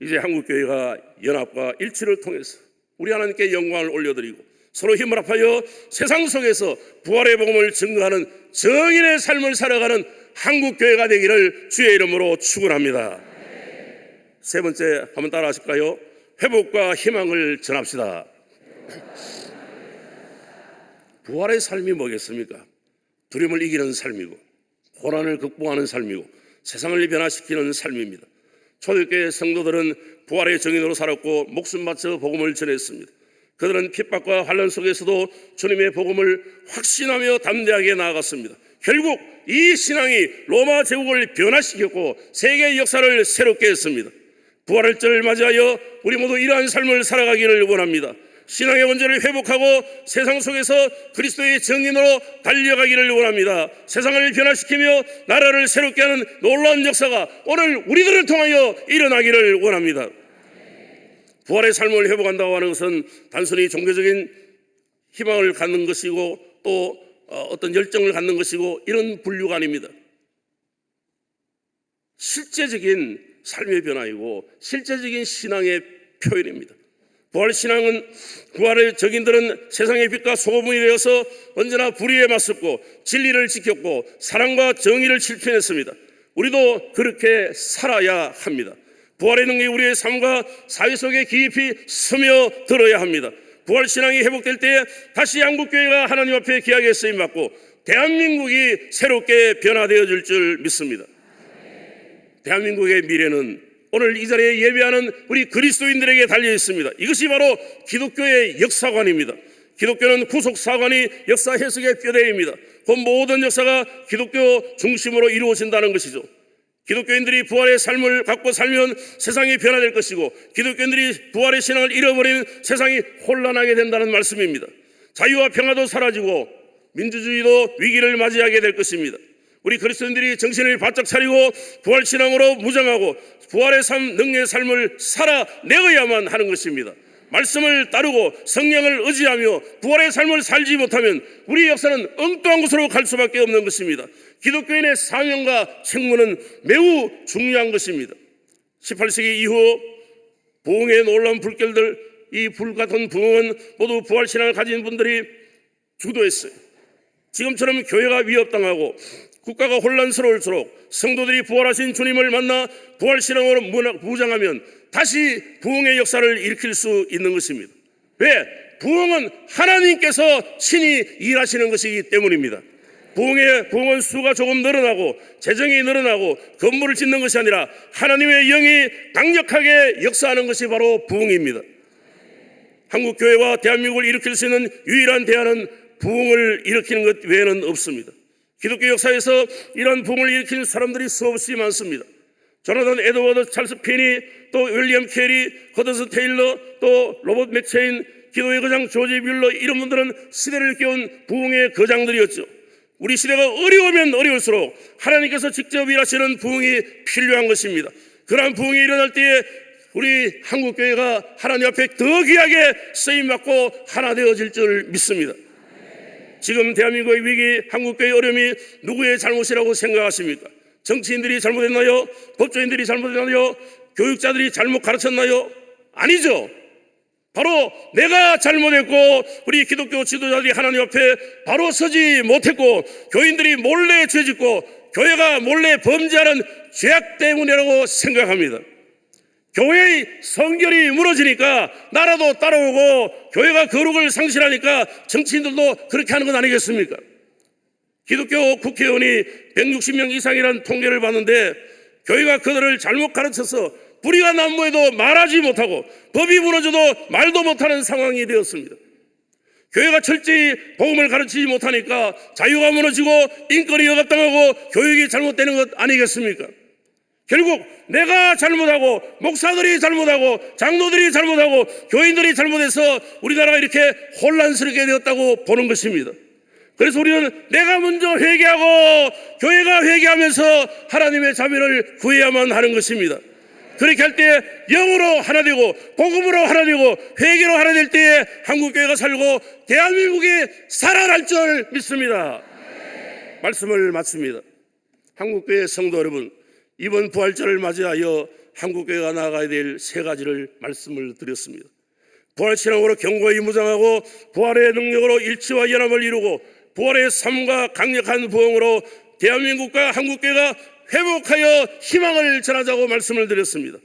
이제 한국교회가 연합과 일치를 통해서 우리 하나님께 영광을 올려드리고 서로 힘을 합하여 세상 속에서 부활의 복음을 증거하는 정인의 삶을 살아가는 한국교회가 되기를 주의 이름으로 축원합니다. 세 번째 한번 따라 하실까요? 회복과 희망을 전합시다. 부활의 삶이 뭐겠습니까? 두려움을 이기는 삶이고 고난을 극복하는 삶이고 세상을 변화시키는 삶입니다. 초대교회 성도들은 부활의 정인으로 살았고 목숨 바쳐 복음을 전했습니다. 그들은 핍박과 환난 속에서도 주님의 복음을 확신하며 담대하게 나아갔습니다. 결국 이 신앙이 로마 제국을 변화시켰고 세계의 역사를 새롭게 했습니다. 부활의 절을 맞이하여 우리 모두 이러한 삶을 살아가기를 원합니다. 신앙의 원죄를 회복하고 세상 속에서 그리스도의 정인으로 달려가기를 원합니다. 세상을 변화시키며 나라를 새롭게 하는 놀라운 역사가 오늘 우리들을 통하여 일어나기를 원합니다. 부활의 삶을 회복한다고 하는 것은 단순히 종교적인 희망을 갖는 것이고 또 어떤 열정을 갖는 것이고 이런 분류가 아닙니다. 실제적인 삶의 변화이고 실제적인 신앙의 표현입니다. 부활신앙은 부활의 적인들은 세상의 빛과 소금이 되어서 언제나 불의에 맞섰고 진리를 지켰고 사랑과 정의를 실천했습니다. 우리도 그렇게 살아야 합니다. 부활의 능력이 우리의 삶과 사회 속에 깊이 스며들어야 합니다. 부활신앙이 회복될 때에 다시 한국교회가 하나님 앞에 귀하게 쓰임받고 대한민국이 새롭게 변화되어질 줄 믿습니다. 대한민국의 미래는 오늘 이 자리에 예배하는 우리 그리스도인들에게 달려 있습니다. 이것이 바로 기독교의 역사관입니다. 기독교는 구속사관이 역사 해석의 뼈대입니다. 그 모든 역사가 기독교 중심으로 이루어진다는 것이죠. 기독교인들이 부활의 삶을 갖고 살면 세상이 변화될 것이고 기독교인들이 부활의 신앙을 잃어버리면 세상이 혼란하게 된다는 말씀입니다. 자유와 평화도 사라지고 민주주의도 위기를 맞이하게 될 것입니다. 우리 그리스도인들이 정신을 바짝 차리고 부활신앙으로 무장하고 부활의 삶, 능력의 삶을 살아내어야만 하는 것입니다. 말씀을 따르고 성령을 의지하며 부활의 삶을 살지 못하면 우리 역사는 엉뚱한 곳으로 갈 수밖에 없는 것입니다. 기독교인의 사명과 책무는 매우 중요한 것입니다. 18세기 이후 부흥의 놀라운 불결들, 이 불같은 부흥은 모두 부활신앙을 가진 분들이 주도했어요. 지금처럼 교회가 위협당하고 국가가 혼란스러울수록 성도들이 부활하신 주님을 만나 부활신앙으로 무장하면 다시 부흥의 역사를 일으킬 수 있는 것입니다. 왜? 부흥은 하나님께서 친히 일하시는 것이기 때문입니다. 부흥은 수가 조금 늘어나고 재정이 늘어나고 건물을 짓는 것이 아니라 하나님의 영이 강력하게 역사하는 것이 바로 부흥입니다. 한국교회와 대한민국을 일으킬 수 있는 유일한 대안은 부흥을 일으키는 것 외에는 없습니다. 기독교 역사에서 이런 부흥을 일으키는 사람들이 수없이 많습니다. 조나단 에드워드, 찰스 피니, 또 윌리엄 캐리, 허더슨 테일러, 또 로버트 맥체인, 기도의 거장 조지 뮬러, 이런 분들은 시대를 깨운 부흥의 거장들이었죠. 우리 시대가 어려우면 어려울수록 하나님께서 직접 일하시는 부흥이 필요한 것입니다. 그러한 부흥이 일어날 때에 우리 한국교회가 하나님 앞에 더 귀하게 쓰임받고 하나 되어질 줄 믿습니다. 지금 대한민국의 위기, 한국교회의 어려움이 누구의 잘못이라고 생각하십니까? 정치인들이 잘못했나요? 법조인들이 잘못했나요? 교육자들이 잘못 가르쳤나요? 아니죠. 바로 내가 잘못했고 우리 기독교 지도자들이 하나님 앞에 바로 서지 못했고 교인들이 몰래 죄짓고 교회가 몰래 범죄하는 죄악 때문이라고 생각합니다. 교회의 성결이 무너지니까 나라도 따라오고 교회가 거룩을 상실하니까 정치인들도 그렇게 하는 건 아니겠습니까? 기독교 국회의원이 160명 이상이라는 통계를 봤는데 교회가 그들을 잘못 가르쳐서 뿌리가 난무해도 말하지 못하고 법이 무너져도 말도 못하는 상황이 되었습니다. 교회가 철저히 복음을 가르치지 못하니까 자유가 무너지고 인권이 억압당하고 교육이 잘못되는 것 아니겠습니까? 결국 내가 잘못하고 목사들이 잘못하고 장로들이 잘못하고 교인들이 잘못해서 우리나라가 이렇게 혼란스럽게 되었다고 보는 것입니다. 그래서 우리는 내가 먼저 회개하고 교회가 회개하면서 하나님의 자비를 구해야만 하는 것입니다. 그렇게 할 때 영으로 하나 되고 복음으로 하나 되고 회개로 하나 될 때에 한국교회가 살고 대한민국이 살아날 줄 믿습니다. 말씀을 마칩니다. 한국교회 성도 여러분, 이번 부활절을 맞이하여 한국교회가 나아가야 될 세 가지를 말씀을 드렸습니다. 부활신앙으로 견고히 무장하고 부활의 능력으로 일치와 연합을 이루고 부활의 삶과 강력한 부흥으로 대한민국과 한국교회가 회복하여 희망을 전하자고 말씀을 드렸습니다.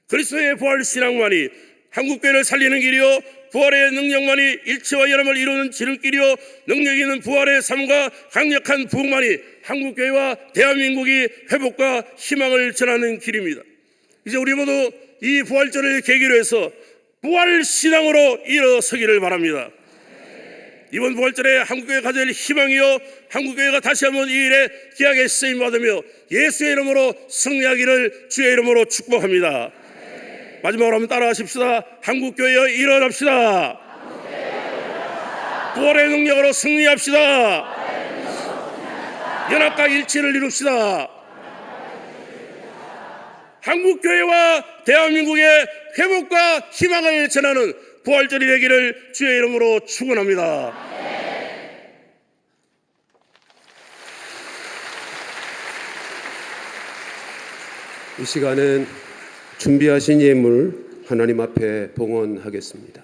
그리스도의 부활신앙만이 한국교회를 살리는 길이요 부활의 능력만이 일치와 연합을 이루는 지름길이요 능력 있는 부활의 삶과 강력한 부흥만이 한국교회와 대한민국이 회복과 희망을 전하는 길입니다. 이제 우리 모두 이 부활절을 계기로 해서 부활신앙으로 일어서기를 바랍니다. 이번 부활절에 한국교회가 가질 희망이요 한국교회가 다시 한번 이 일에 귀하게 쓰임받으며 예수의 이름으로 승리하기를 주의 이름으로 축복합니다. 마지막으로 한번 따라하십시다. 한국교회여 일어납시다. 부활의 능력으로 승리합시다. 연합과 일치를 이룹시다. 한국교회와 대한민국의 회복과 희망을 전하는 부활절이 되기를 주의 이름으로 축원합니다. 이 시간은 준비하신 예물 하나님 앞에 봉헌하겠습니다.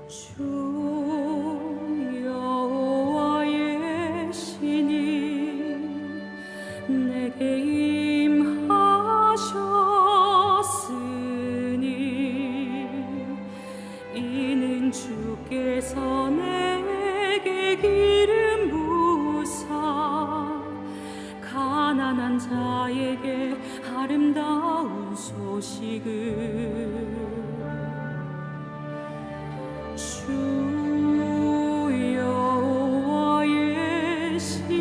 주 여호와의 신이 내게 임하셨으니 가난한 자에게 아름다운 소식을 주 여호와의 신이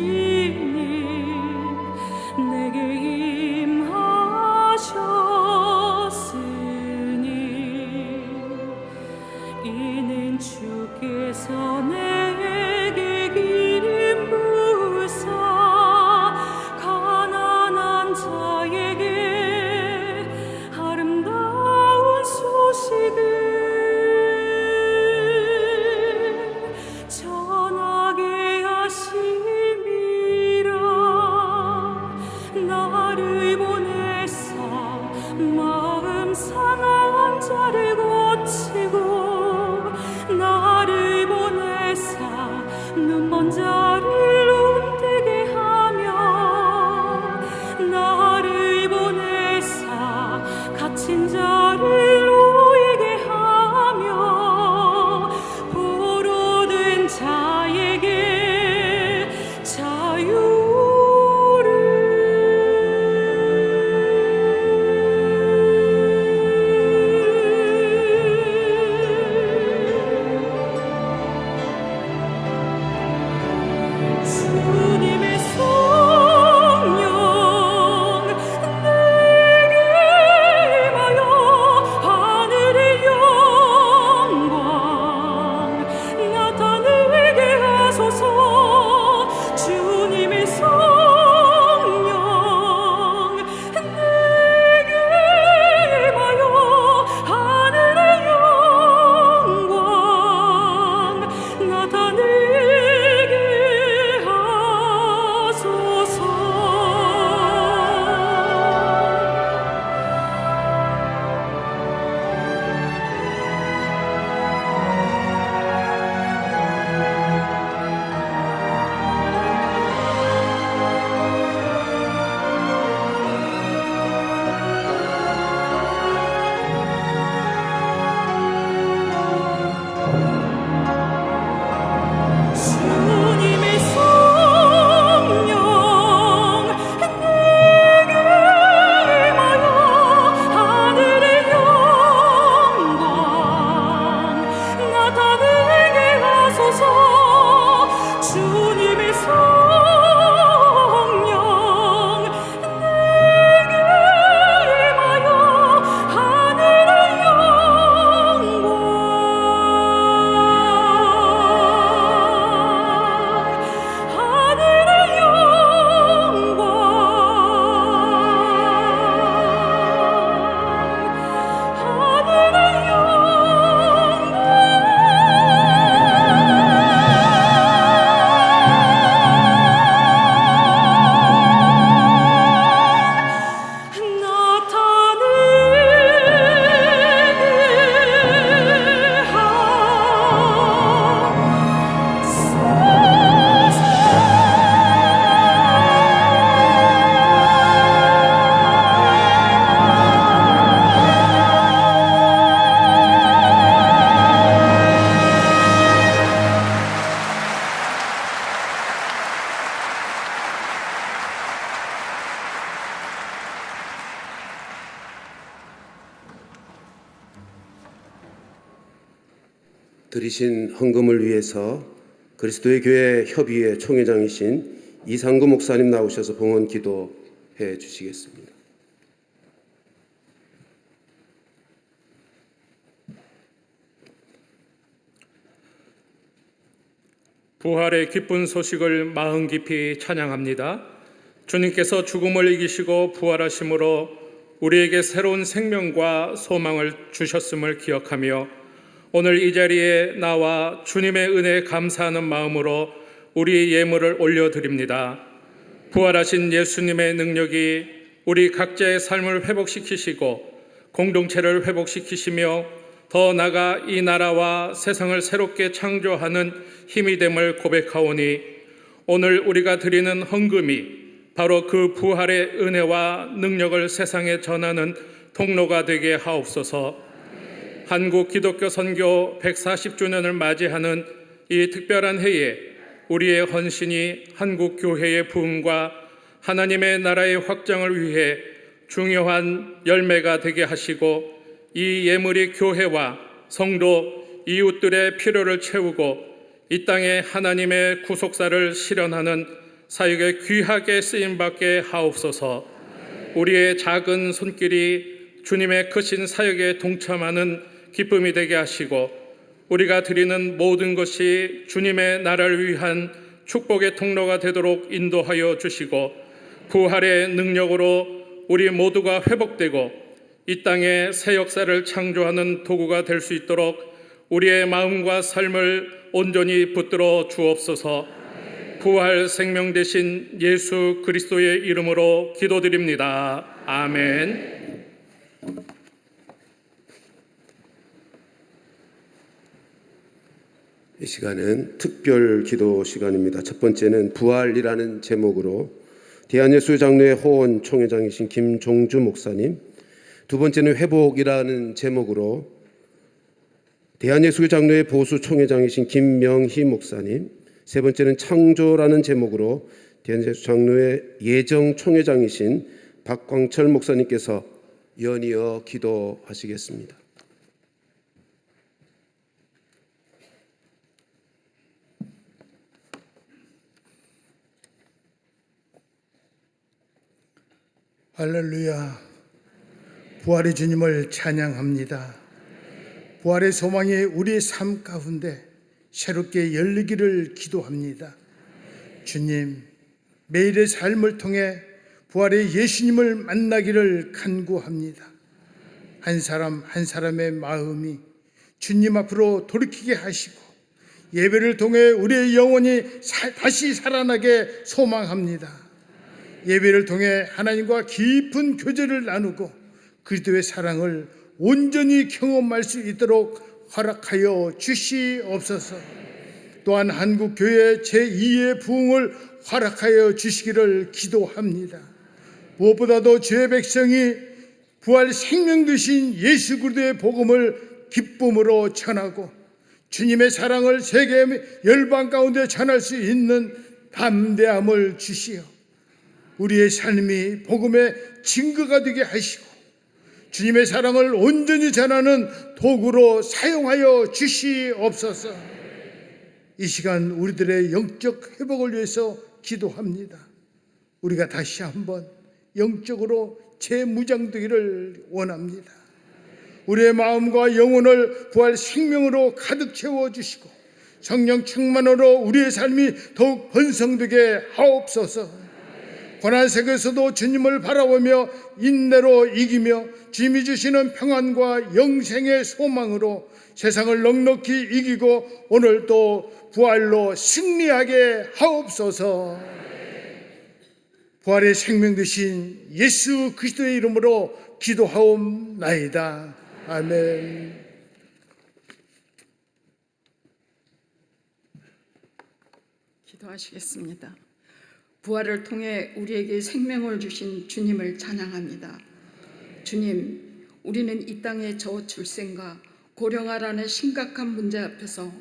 내게 임하셨으니 이는 주께서 내게 기름 부으사 가난한 자에게 아름다운 소식을 전하게 하심이라. 나를 보내사 마음 상한 자를 고치고 나를 보내사 눈먼 자를 눈뜨게 하며 나를 보내사 갇힌 자를 놓이게 하며 포로된 자에게 주님의 성령 내게 임하여 하늘의 영광 나타내게 하소서. 주님의 성령 내게 임하여 하늘의 영광 나타내게 하소서. 주님의 성령 내게 임하여 하늘의 영광 나타내게 하소서. 주님의 성령 내게 임하여 하늘의 영광 하늘의 영광 하늘의 영광 드리신 헌금을 위해서 그리스도의 교회 협의회 총회장이신 이상구 목사님 나오셔서 봉헌 기도해 주시겠습니다. 부활의 기쁜 소식을 마음 깊이 찬양합니다. 주님께서 죽음을 이기시고 부활하심으로 우리에게 새로운 생명과 소망을 주셨음을 기억하며 오늘 이 자리에 나와 주님의 은혜에 감사하는 마음으로 우리의 예물을 올려드립니다. 부활하신 예수님의 능력이 우리 각자의 삶을 회복시키시고 공동체를 회복시키시며 더 나아가 이 나라와 세상을 새롭게 창조하는 힘이 됨을 고백하오니 오늘 우리가 드리는 헌금이 바로 그 부활의 은혜와 능력을 세상에 전하는 통로가 되게 하옵소서. 한국 기독교 선교 140주년을 맞이하는 이 특별한 해에 우리의 헌신이 한국 교회의 부흥과 하나님의 나라의 확장을 위해 중요한 열매가 되게 하시고 이 예물이 교회와 성도, 이웃들의 필요를 채우고 이 땅에 하나님의 구속사를 실현하는 사역에 귀하게 쓰임받게 하옵소서. 우리의 작은 손길이 주님의 크신 사역에 동참하는 기쁨이 되게 하시고 우리가 드리는 모든 것이 주님의 나라를 위한 축복의 통로가 되도록 인도하여 주시고 부활의 능력으로 우리 모두가 회복되고 이 땅에 새 역사를 창조하는 도구가 될 수 있도록 우리의 마음과 삶을 온전히 붙들어 주옵소서. 부활 생명 되신 예수 그리스도의 이름으로 기도드립니다. 아멘. 이 시간은 특별 기도 시간입니다. 첫 번째는 부활이라는 제목으로 대한예수 장로회 호원 총회장이신 김종주 목사님, 두 번째는 회복이라는 제목으로 대한예수 장로회 보수 총회장이신 김명희 목사님, 세 번째는 창조라는 제목으로 대한예수 장로회 예정 총회장이신 박광철 목사님께서 연이어 기도하시겠습니다. 할렐루야. 부활의 주님을 찬양합니다. 부활의 소망이 우리의 삶 가운데 새롭게 열리기를 기도합니다. 주님, 매일의 삶을 통해 부활의 예수님을 만나기를 간구합니다. 한 사람 한 사람의 마음이 주님 앞으로 돌이키게 하시고 예배를 통해 우리의 영혼이 다시 살아나게 소망합니다. 예배를 통해 하나님과 깊은 교제를 나누고 그리스도의 사랑을 온전히 경험할 수 있도록 허락하여 주시옵소서. 또한 한국교회 제2의 부흥을 허락하여 주시기를 기도합니다. 무엇보다도 주의 백성이 부활 생명 되신 예수 그리스도의 복음을 기쁨으로 전하고 주님의 사랑을 세계 열방 가운데 전할 수 있는 담대함을 주시어 우리의 삶이 복음의 증거가 되게 하시고 주님의 사랑을 온전히 전하는 도구로 사용하여 주시옵소서. 이 시간 우리들의 영적 회복을 위해서 기도합니다. 우리가 다시 한번 영적으로 재무장되기를 원합니다. 우리의 마음과 영혼을 부활 생명으로 가득 채워주시고 성령 충만으로 우리의 삶이 더욱 번성되게 하옵소서. 고난 속에서도 주님을 바라보며 인내로 이기며 주님이 주시는 평안과 영생의 소망으로 세상을 넉넉히 이기고 오늘 또 부활로 승리하게 하옵소서. 부활의 생명 되신 예수 그리스도의 이름으로 기도하옵나이다. 아멘. 기도하시겠습니다. 부활을 통해 우리에게 생명을 주신 주님을 찬양합니다. 주님, 우리는 이 땅의 저출생과 고령화라는 심각한 문제 앞에서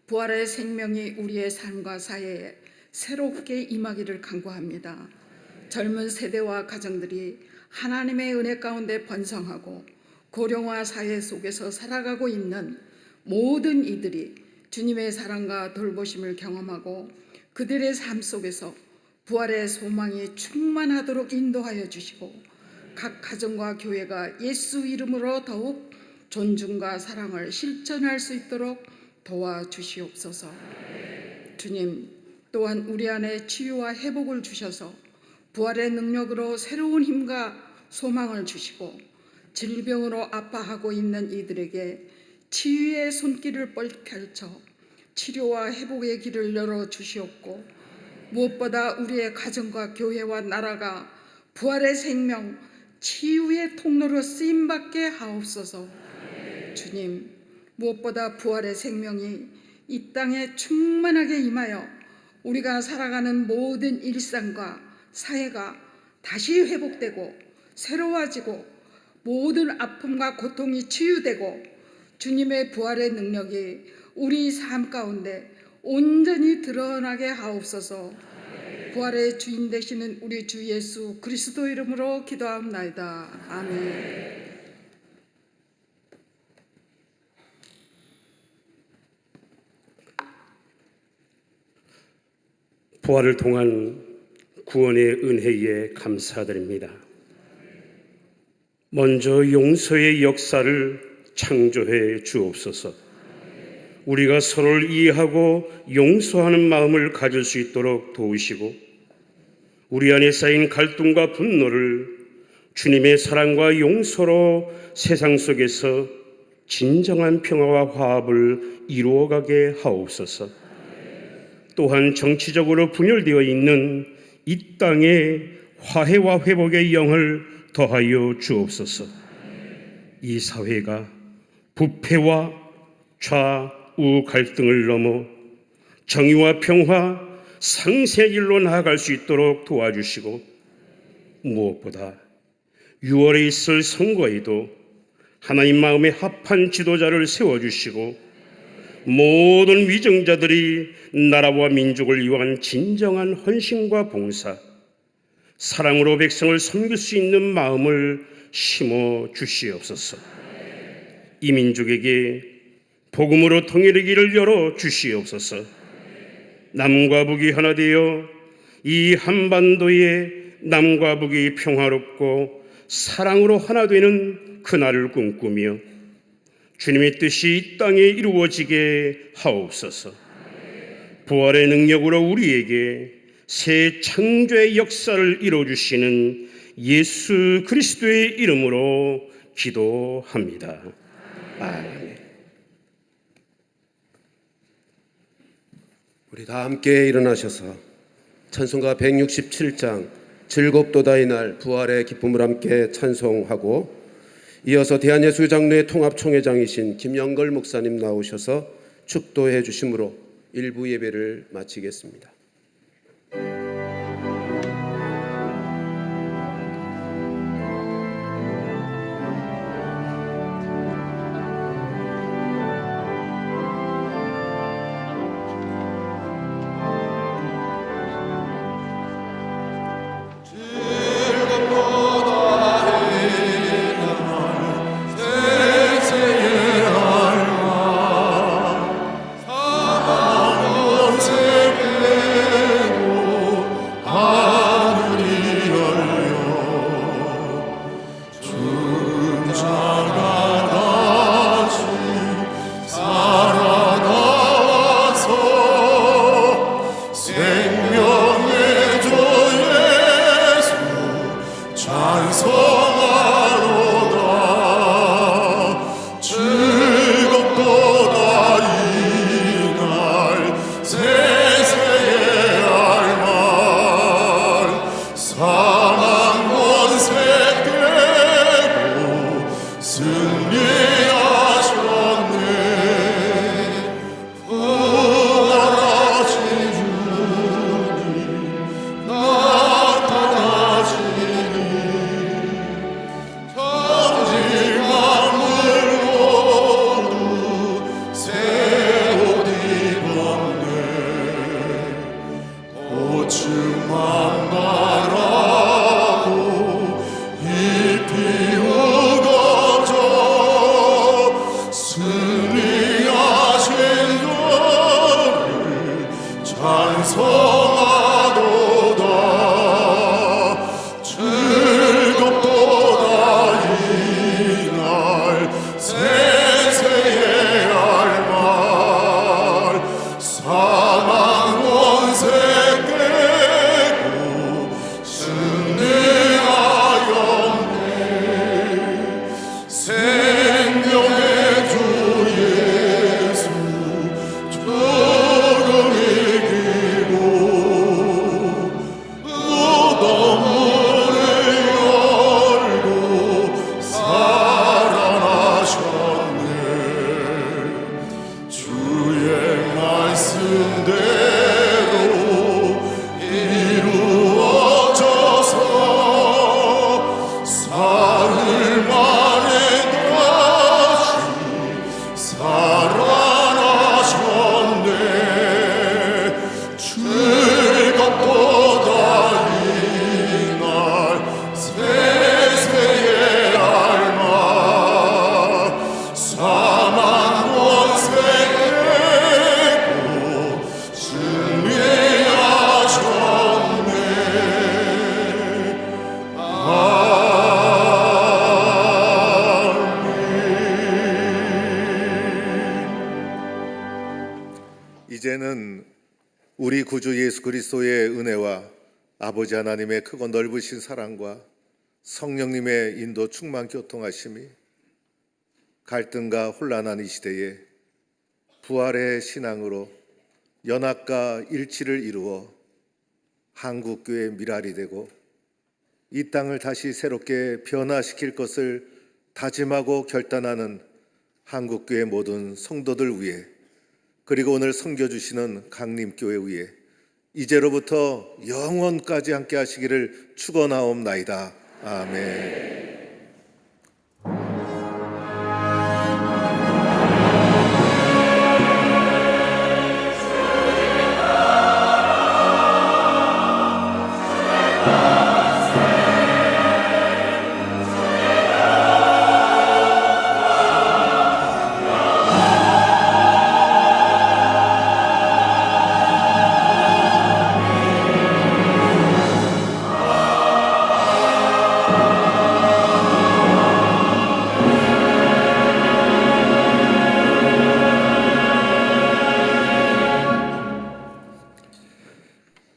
부활의 생명이 우리의 삶과 사회에 새롭게 임하기를 간구합니다. 젊은 세대와 가정들이 하나님의 은혜 가운데 번성하고 고령화 사회 속에서 살아가고 있는 모든 이들이 주님의 사랑과 돌보심을 경험하고 그들의 삶 속에서 부활의 소망이 충만하도록 인도하여 주시고 각 가정과 교회가 예수 이름으로 더욱 존중과 사랑을 실천할 수 있도록 도와주시옵소서. 주님, 또한 우리 안에 치유와 회복을 주셔서 부활의 능력으로 새로운 힘과 소망을 주시고 질병으로 아파하고 있는 이들에게 치유의 손길을 펼쳐 치료와 회복의 길을 열어주시옵고 무엇보다 우리의 가정과 교회와 나라가 부활의 생명, 치유의 통로로 쓰임받게 하옵소서. 주님, 무엇보다 부활의 생명이 이 땅에 충만하게 임하여 우리가 살아가는 모든 일상과 사회가 다시 회복되고 새로워지고 모든 아픔과 고통이 치유되고 주님의 부활의 능력이 우리 삶 가운데 온전히 드러나게 하옵소서. 부활의 주인 되시는 우리 주 예수 그리스도 이름으로 기도합나이다. 아멘. 부활을 통한 구원의 은혜에 감사드립니다. 먼저 용서의 역사를 창조해 주옵소서. 우리가 서로를 이해하고 용서하는 마음을 가질 수 있도록 도우시고, 우리 안에 쌓인 갈등과 분노를 주님의 사랑과 용서로 세상 속에서 진정한 평화와 화합을 이루어가게 하옵소서. 또한 정치적으로 분열되어 있는 이 땅에 화해와 회복의 영을 더하여 주옵소서. 이 사회가 부패와 좌우 갈등을 넘어 정의와 평화, 상생의 길로 나아갈 수 있도록 도와주시고, 무엇보다 6월에 있을 선거에도 하나님 마음에 합한 지도자를 세워주시고, 모든 위정자들이 나라와 민족을 위한 진정한 헌신과 봉사, 사랑으로 백성을 섬길 수 있는 마음을 심어 주시옵소서. 이 민족에게 복음으로 통일의 길을 열어 주시옵소서. 남과 북이 하나 되어 이 한반도에 남과 북이 평화롭고 사랑으로 하나 되는 그날을 꿈꾸며 주님의 뜻이 이 땅에 이루어지게 하옵소서. 부활의 능력으로 우리에게 새 창조의 역사를 이루어주시는 예수 그리스도의 이름으로 기도합니다. 아멘. 우리 다 함께 일어나셔서 찬송가 167장 즐겁도다 이날 부활의 기쁨을 함께 찬송하고, 이어서 대한예수장로회 통합총회장이신 김영걸 목사님 나오셔서 축도해 주심으로 일부 예배를 마치겠습니다. 주만 바라 구주 예수 그리스도의 은혜와 아버지 하나님의 크고 넓으신 사랑과 성령님의 인도 충만 교통하심이 갈등과 혼란한 이 시대에 부활의 신앙으로 연합과 일치를 이루어 한국교회의 미랄이 되고 이 땅을 다시 새롭게 변화시킬 것을 다짐하고 결단하는 한국교회 모든 성도들 위해, 그리고 오늘 섬겨주시는 강림교회 위해 이제로부터 영원까지 함께 하시기를 축원하옵나이다. 아멘.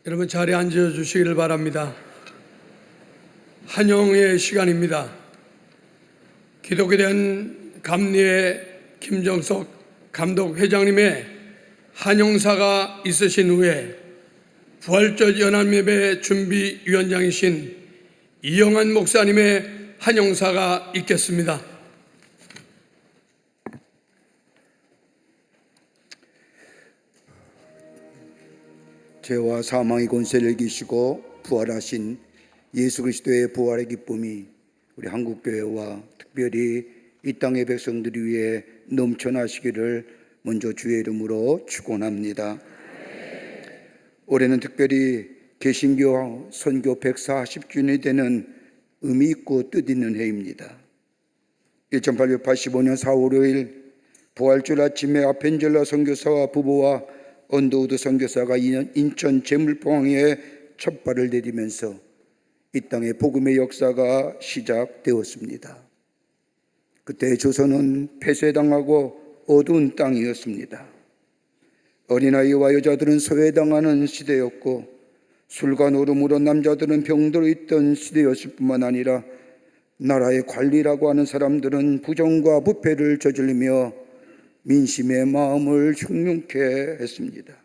여러분 자리에 앉아 주시기를 바랍니다. 한영의 시간입니다. 기독에 대한 감리의 김정석 감독 회장님의 한영사가 있으신 후에 부활절 연합예배 준비위원장이신 이영환 목사님의 한영사가 있겠습니다. 죄와 사망의 권세를 이기시고 부활하신 예수 그리스도의 부활의 기쁨이 우리 한국교회와 특별히 이 땅의 백성들을 위해 넘쳐나시기를 먼저 주의 이름으로 축원합니다. 올해는 특별히 개신교 선교 140주년이 되는 의미 있고 뜻 있는 해입니다. 1885년 4월 5일 부활절 아침에 아펜젤라 선교사와 부부와 언더우드 선교사가 인천 제물포항에 첫 발을 내디면서 이 땅의 복음의 역사가 시작되었습니다. 그때 조선은 폐쇄당하고 어두운 땅이었습니다. 어린아이와 여자들은 소외당하는 시대였고 술과 노름으로 남자들은 병들어 있던 시대였을 뿐만 아니라 나라의 관리라고 하는 사람들은 부정과 부패를 저지르며 민심의 마음을 흉흉케 했습니다.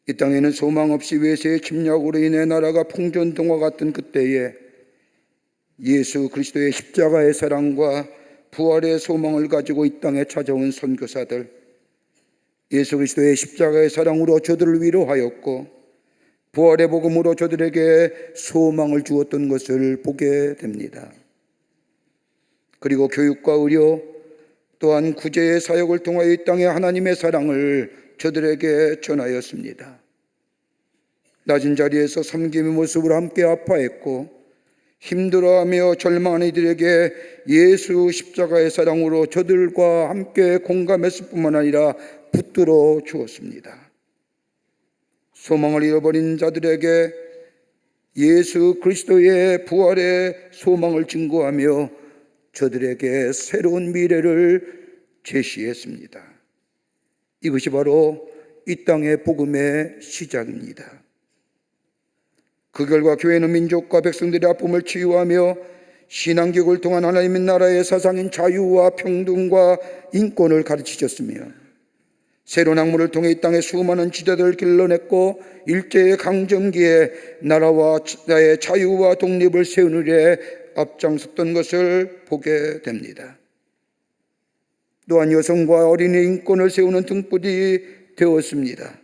이 땅에는 소망 없이 외세의 침략으로 인해 나라가 풍전등화 같은 그때에 예수 그리스도의 십자가의 사랑과 부활의 소망을 가지고 이 땅에 찾아온 선교사들, 예수 그리스도의 십자가의 사랑으로 저들을 위로하였고 부활의 복음으로 저들에게 소망을 주었던 것을 보게 됩니다. 그리고 교육과 의료 또한 구제의 사역을 통하여 이 땅에 하나님의 사랑을 저들에게 전하였습니다. 낮은 자리에서 섬김의 모습으로 함께 아파했고 힘들어하며 절망하는 이들에게 예수 십자가의 사랑으로 저들과 함께 공감했을 뿐만 아니라 붙들어 주었습니다. 소망을 잃어버린 자들에게 예수 그리스도의 부활의 소망을 증거하며 저들에게 새로운 미래를 제시했습니다. 이것이 바로 이 땅의 복음의 시작입니다. 그 결과 교회는 민족과 백성들의 아픔을 치유하며 신앙교육을 통한 하나님의 나라의 사상인 자유와 평등과 인권을 가르치셨으며 새로운 학문을 통해 이 땅의 수많은 지도자들을 길러냈고 일제의 강점기에 나라와 나의 자유와 독립을 세우는 일에 앞장섰던 것을 보게 됩니다. 또한 여성과 어린이 인권을 세우는 등불이 되었습니다.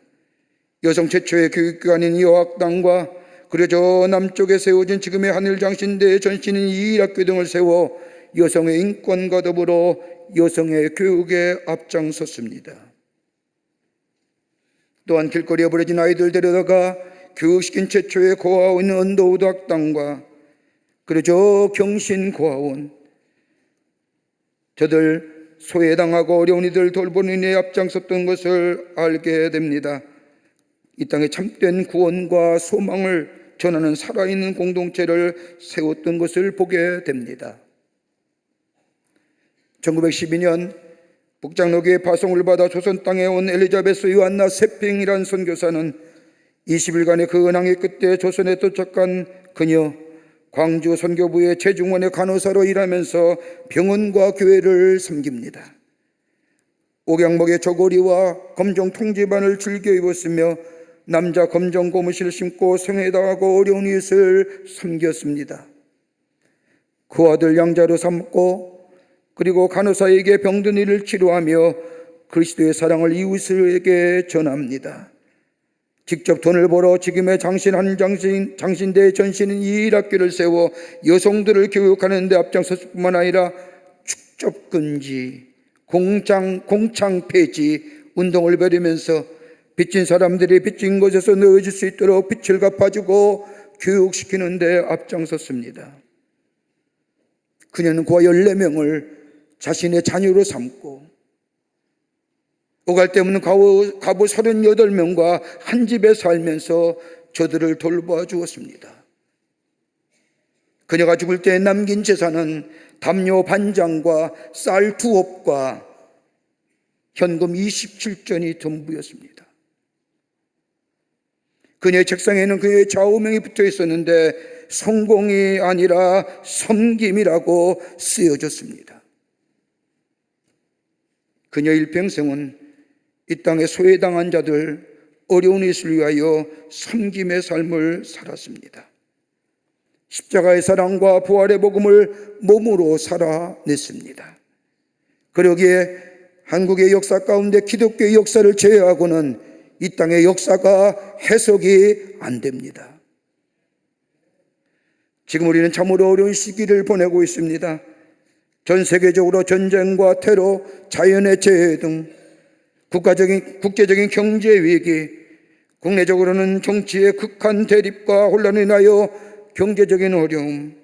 여성 최초의 교육기관인 여학당과 그리고 저 남쪽에 세워진 지금의 한일장신대의 전신인 이일학교 등을 세워 여성의 인권과 더불어 여성의 교육에 앞장섰습니다. 또한 길거리에 버려진 아이들 데려다가 교육시킨 최초의 고아원 언더우드 학당과 그리고 저 경신 고아원, 저들 소외당하고 어려운 이들 돌보는 일에 앞장섰던 것을 알게 됩니다. 이 땅에 참된 구원과 소망을 전하는 살아있는 공동체를 세웠던 것을 보게 됩니다. 1912년 북장로교의 파송을 받아 조선 땅에 온 엘리자베스 요한나 세핑이란 선교사는 20일간의 그 은항의 끝에 조선에 도착한 그녀, 광주 선교부의 재중원의 간호사로 일하면서 병원과 교회를 섬깁니다. 옥양목의 저고리와 검정 통지반을 즐겨 입었으며 남자 검정 고무신을 신고 성회당하고 어려운 이웃을 섬겼습니다. 그 아들 양자로 삼고 그리고 간호사에게 병든 이를 치료하며 그리스도의 사랑을 이웃에게 전합니다. 직접 돈을 벌어 지금의 장신대 전신인 이 일학교를 세워 여성들을 교육하는 데 앞장섰을 뿐만 아니라 축적금지, 공창 폐지 운동을 벌이면서 빚진 사람들이 빚진 곳에서 넣어줄 수 있도록 빚을 갚아주고 교육시키는 데 앞장섰습니다. 그녀는 그 14명을 자신의 자녀로 삼고 오갈 데 없는 가부 38명과 한 집에 살면서 저들을 돌보아 주었습니다. 그녀가 죽을 때 남긴 재산은 담요 반장과 쌀 2옵과 현금 27전이 전부였습니다. 그녀의 책상에는 그녀의 좌우명이 붙어 있었는데 성공이 아니라 섬김이라고 쓰여졌습니다. 그녀 일평생은 이 땅에 소외당한 자들, 어려운 이웃을 위하여 섬김의 삶을 살았습니다. 십자가의 사랑과 부활의 복음을 몸으로 살아냈습니다. 그러기에 한국의 역사 가운데 기독교의 역사를 제외하고는 이 땅의 역사가 해석이 안 됩니다. 지금 우리는 참으로 어려운 시기를 보내고 있습니다. 전 세계적으로 전쟁과 테러, 자연의 재해 등 국제적인 경제 위기, 국내적으로는 정치의 극한 대립과 혼란으로 인하여 경제적인 어려움,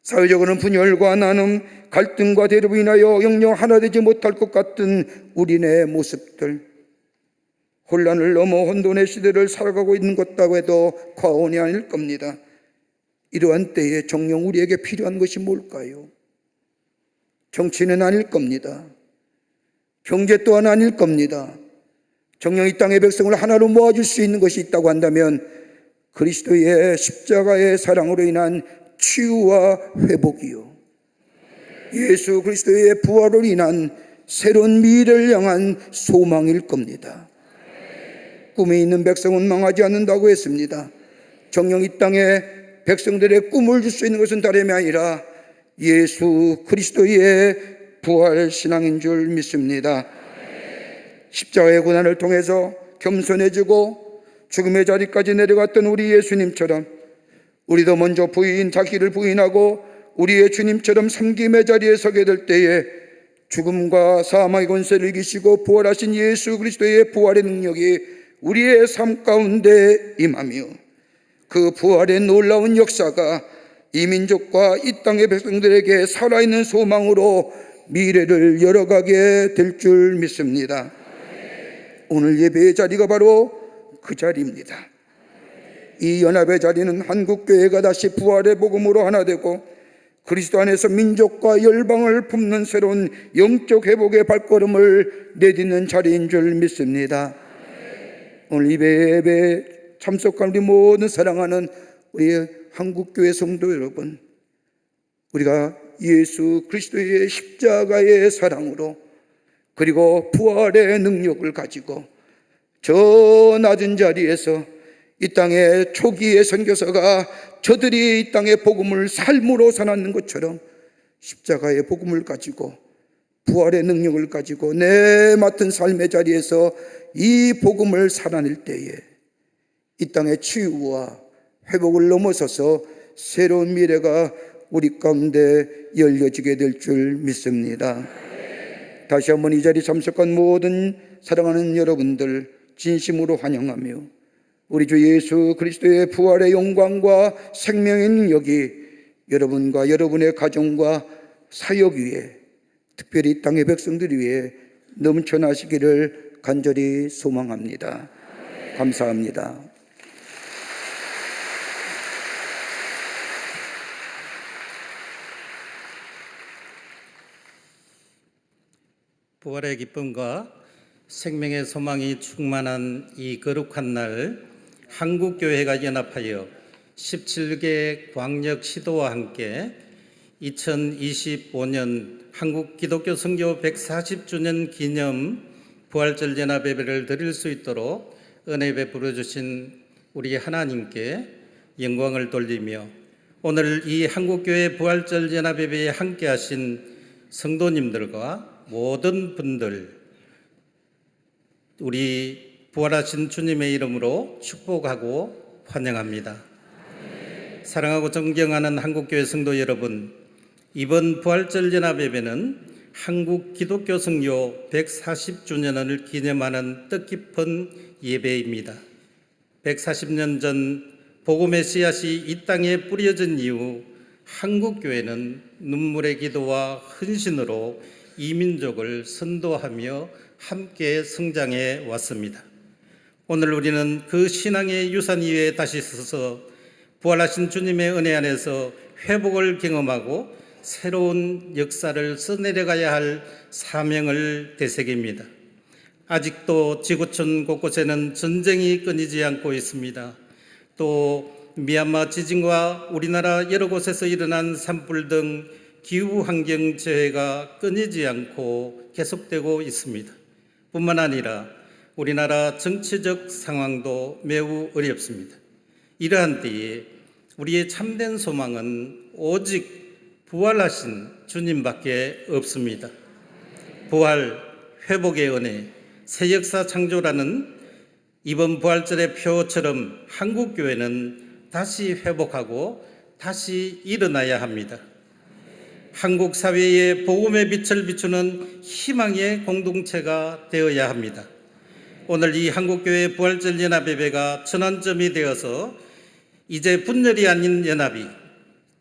사회적으로는 분열과 나눔, 갈등과 대립으로 인하여 영영 하나 되지 못할 것 같은 우리네 모습들, 혼란을 넘어 혼돈의 시대를 살아가고 있는 것다고 해도 과언이 아닐 겁니다. 이러한 때에 정녕 우리에게 필요한 것이 뭘까요? 정치는 아닐 겁니다. 경제 또한 아닐 겁니다. 정녕 이 땅의 백성을 하나로 모아줄 수 있는 것이 있다고 한다면 그리스도의 십자가의 사랑으로 인한 치유와 회복이요, 예수 그리스도의 부활로 인한 새로운 미래를 향한 소망일 겁니다. 꿈이 있는 백성은 망하지 않는다고 했습니다. 정녕 이 땅에 백성들의 꿈을 줄 수 있는 것은 다름이 아니라 예수 그리스도의 부활 신앙인 줄 믿습니다. 십자가의 고난을 통해서 겸손해지고 죽음의 자리까지 내려갔던 우리 예수님처럼 우리도 먼저 자기를 부인하고 우리의 주님처럼 섬김의 자리에 서게 될 때에 죽음과 사망의 권세를 이기시고 부활하신 예수 그리스도의 부활의 능력이 우리의 삶 가운데 임하며 그 부활의 놀라운 역사가 이 민족과 이 땅의 백성들에게 살아있는 소망으로 미래를 열어가게 될 줄 믿습니다. 오늘 예배의 자리가 바로 그 자리입니다. 이 연합의 자리는 한국교회가 다시 부활의 복음으로 하나 되고 그리스도 안에서 민족과 열방을 품는 새로운 영적 회복의 발걸음을 내딛는 자리인 줄 믿습니다. 오늘 예배에 참석한 우리 모든 사랑하는 우리 한국교회 성도 여러분, 우리가 예수 그리스도의 십자가의 사랑으로 그리고 부활의 능력을 가지고 저 낮은 자리에서 이 땅의 초기의 선교사가 저들이 이 땅의 복음을 삶으로 살았는 것처럼 십자가의 복음을 가지고 부활의 능력을 가지고 내 맡은 삶의 자리에서 이 복음을 살아낼 때에 이 땅의 치유와 회복을 넘어서서 새로운 미래가 우리 가운데 열려지게 될 줄 믿습니다. 다시 한번 이 자리에 참석한 모든 사랑하는 여러분들 진심으로 환영하며 우리 주 예수 그리스도의 부활의 영광과 생명의 능력이 여러분과 여러분의 가정과 사역 위에, 특별히 이 땅의 백성들 위에 넘쳐나시기를 간절히 소망합니다. 감사합니다. 부활의 기쁨과 생명의 소망이 충만한 이 거룩한 날, 한국교회가 연합하여 17개 광역 시도와 함께 2025년 한국 기독교 선교 140주년 기념 부활절 연합 예배를 드릴 수 있도록 은혜 베풀어 주신 우리 하나님께 영광을 돌리며, 오늘 이 한국교회 부활절 연합 예배에 함께 하신 성도님들과 모든 분들, 우리 부활하신 주님의 이름으로 축복하고 환영합니다. 사랑하고 존경하는 한국교회 성도 여러분, 이번 부활절 연합 예배는 한국 기독교 선교 140주년을 기념하는 뜻깊은 예배입니다. 140년 전 복음의 씨앗이 이 땅에 뿌려진 이후 한국교회는 눈물의 기도와 헌신으로 이민족을 선도하며 함께 성장해 왔습니다. 오늘 우리는 그 신앙의 유산 위에 다시 서서 부활하신 주님의 은혜 안에서 회복을 경험하고 새로운 역사를 써내려가야 할 사명을 되새깁니다. 아직도 지구촌 곳곳에는 전쟁이 끊이지 않고 있습니다. 또 미얀마 지진과 우리나라 여러 곳에서 일어난 산불 등 기후환경 재해가 끊이지 않고 계속되고 있습니다. 뿐만 아니라 우리나라 정치적 상황도 매우 어렵습니다. 이러한 때에 우리의 참된 소망은 오직 부활하신 주님밖에 없습니다. 부활, 회복의 은혜, 새 역사 창조라는 이번 부활절의 표처럼 한국교회는 다시 회복하고 다시 일어나야 합니다. 한국 사회에 복음의 빛을 비추는 희망의 공동체가 되어야 합니다. 오늘 이 한국교회 부활절 연합예배가 전환점이 되어서 이제 분열이 아닌 연합이,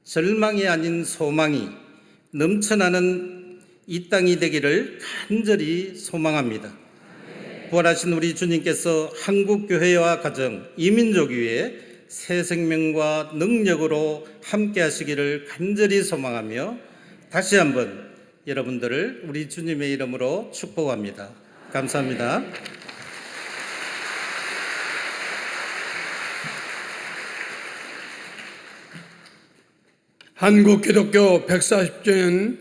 절망이 아닌 소망이 넘쳐나는 이 땅이 되기를 간절히 소망합니다. 부활하신 우리 주님께서 한국교회와 가정, 이민족 위에 새 생명과 능력으로 함께 하시기를 간절히 소망하며 다시 한번 여러분들을 우리 주님의 이름으로 축복합니다. 감사합니다. 한국 기독교 140주년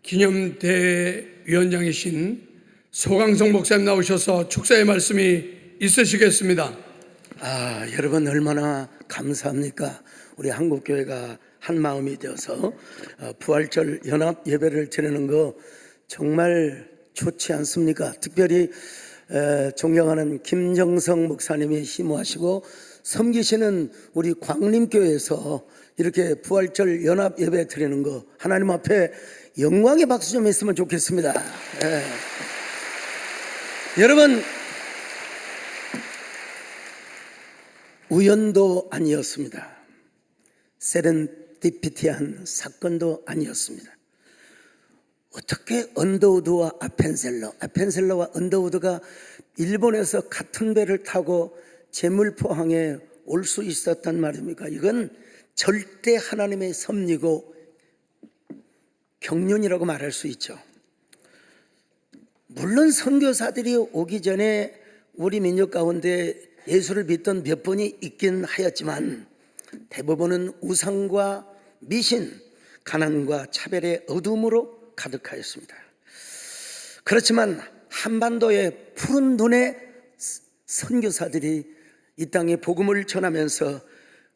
기념대위원장이신 소강성 목사님 나오셔서 축사의 말씀이 있으시겠습니다. 여러분 얼마나 감사합니까? 우리 한국교회가 한 마음이 되어서 부활절 연합 예배를 드리는 거 정말 좋지 않습니까? 특별히 존경하는 김정성 목사님이 심호하시고 섬기시는 우리 광림교회에서 이렇게 부활절 연합 예배 드리는 거 하나님 앞에 영광의 박수 좀 했으면 좋겠습니다. 여러분, 우연도 아니었습니다. 세렌디피티한 사건도 아니었습니다. 어떻게 언더우드와 아펜셀러와 언더우드가 일본에서 같은 배를 타고 제물포항에 올 수 있었단 말입니까? 이건 절대 하나님의 섭리고 경륜이라고 말할 수 있죠. 물론 선교사들이 오기 전에 우리 민족 가운데 예수를 믿던 몇 분이 있긴 하였지만 대부분은 우상과 미신, 가난과 차별의 어둠으로 가득하였습니다. 그렇지만 한반도의 푸른 눈의 선교사들이 이 땅에 복음을 전하면서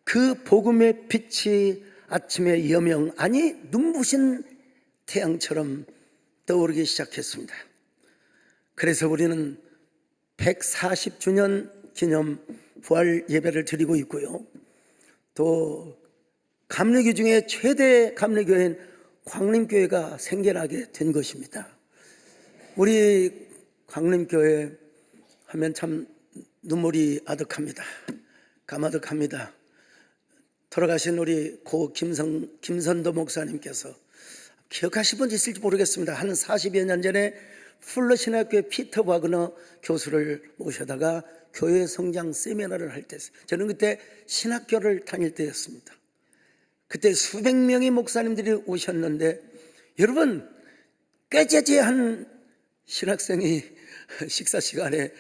그 복음의 빛이 아침의 여명, 아니 눈부신 태양처럼 떠오르기 시작했습니다. 그래서 우리는 140주년 기념 부활 예배를 드리고 있고요. 또 감리교 중에 최대 감리교회인 광림교회가 생겨나게 된 것입니다. 우리 광림교회 하면 참 눈물이 아득합니다. 가마득합니다. 돌아가신 우리 고 김선도 목사님께서 기억하실 분 있을지 모르겠습니다. 한 40여 년 전에 풀러신학교의 피터 와그너 교수를 모셔다가 교회 성장 세미나를 할 때, 저는 그때 신학교를 다닐 때였습니다. 그때 수백 명의 목사님들이 오셨는데, 여러분 꾀죄죄한 신학생이 식사 시간에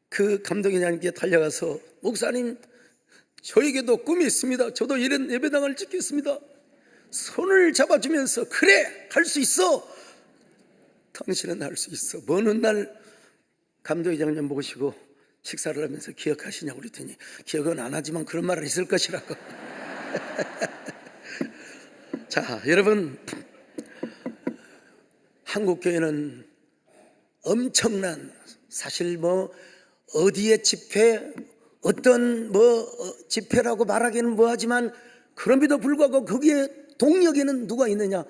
그 감독회장님께 달려가서 목사님 저에게도 꿈이 있습니다. 저도 이런 예배당을 짓겠습니다. 손을 잡아주면서 그래 할 수 있어. 당신은 할 수 있어. 먼 훗날 감독회장님 모시고 식사를 하면서 기억하시냐고 그랬더니 기억은 안 하지만 그런 말을 했을 것이라고. 자, 여러분, 한국교회는 엄청난, 사실 어디에 집회, 어떤 집회라고 말하기는 뭐하지만 그럼에도 불구하고 거기에 동력에는 누가 있느냐?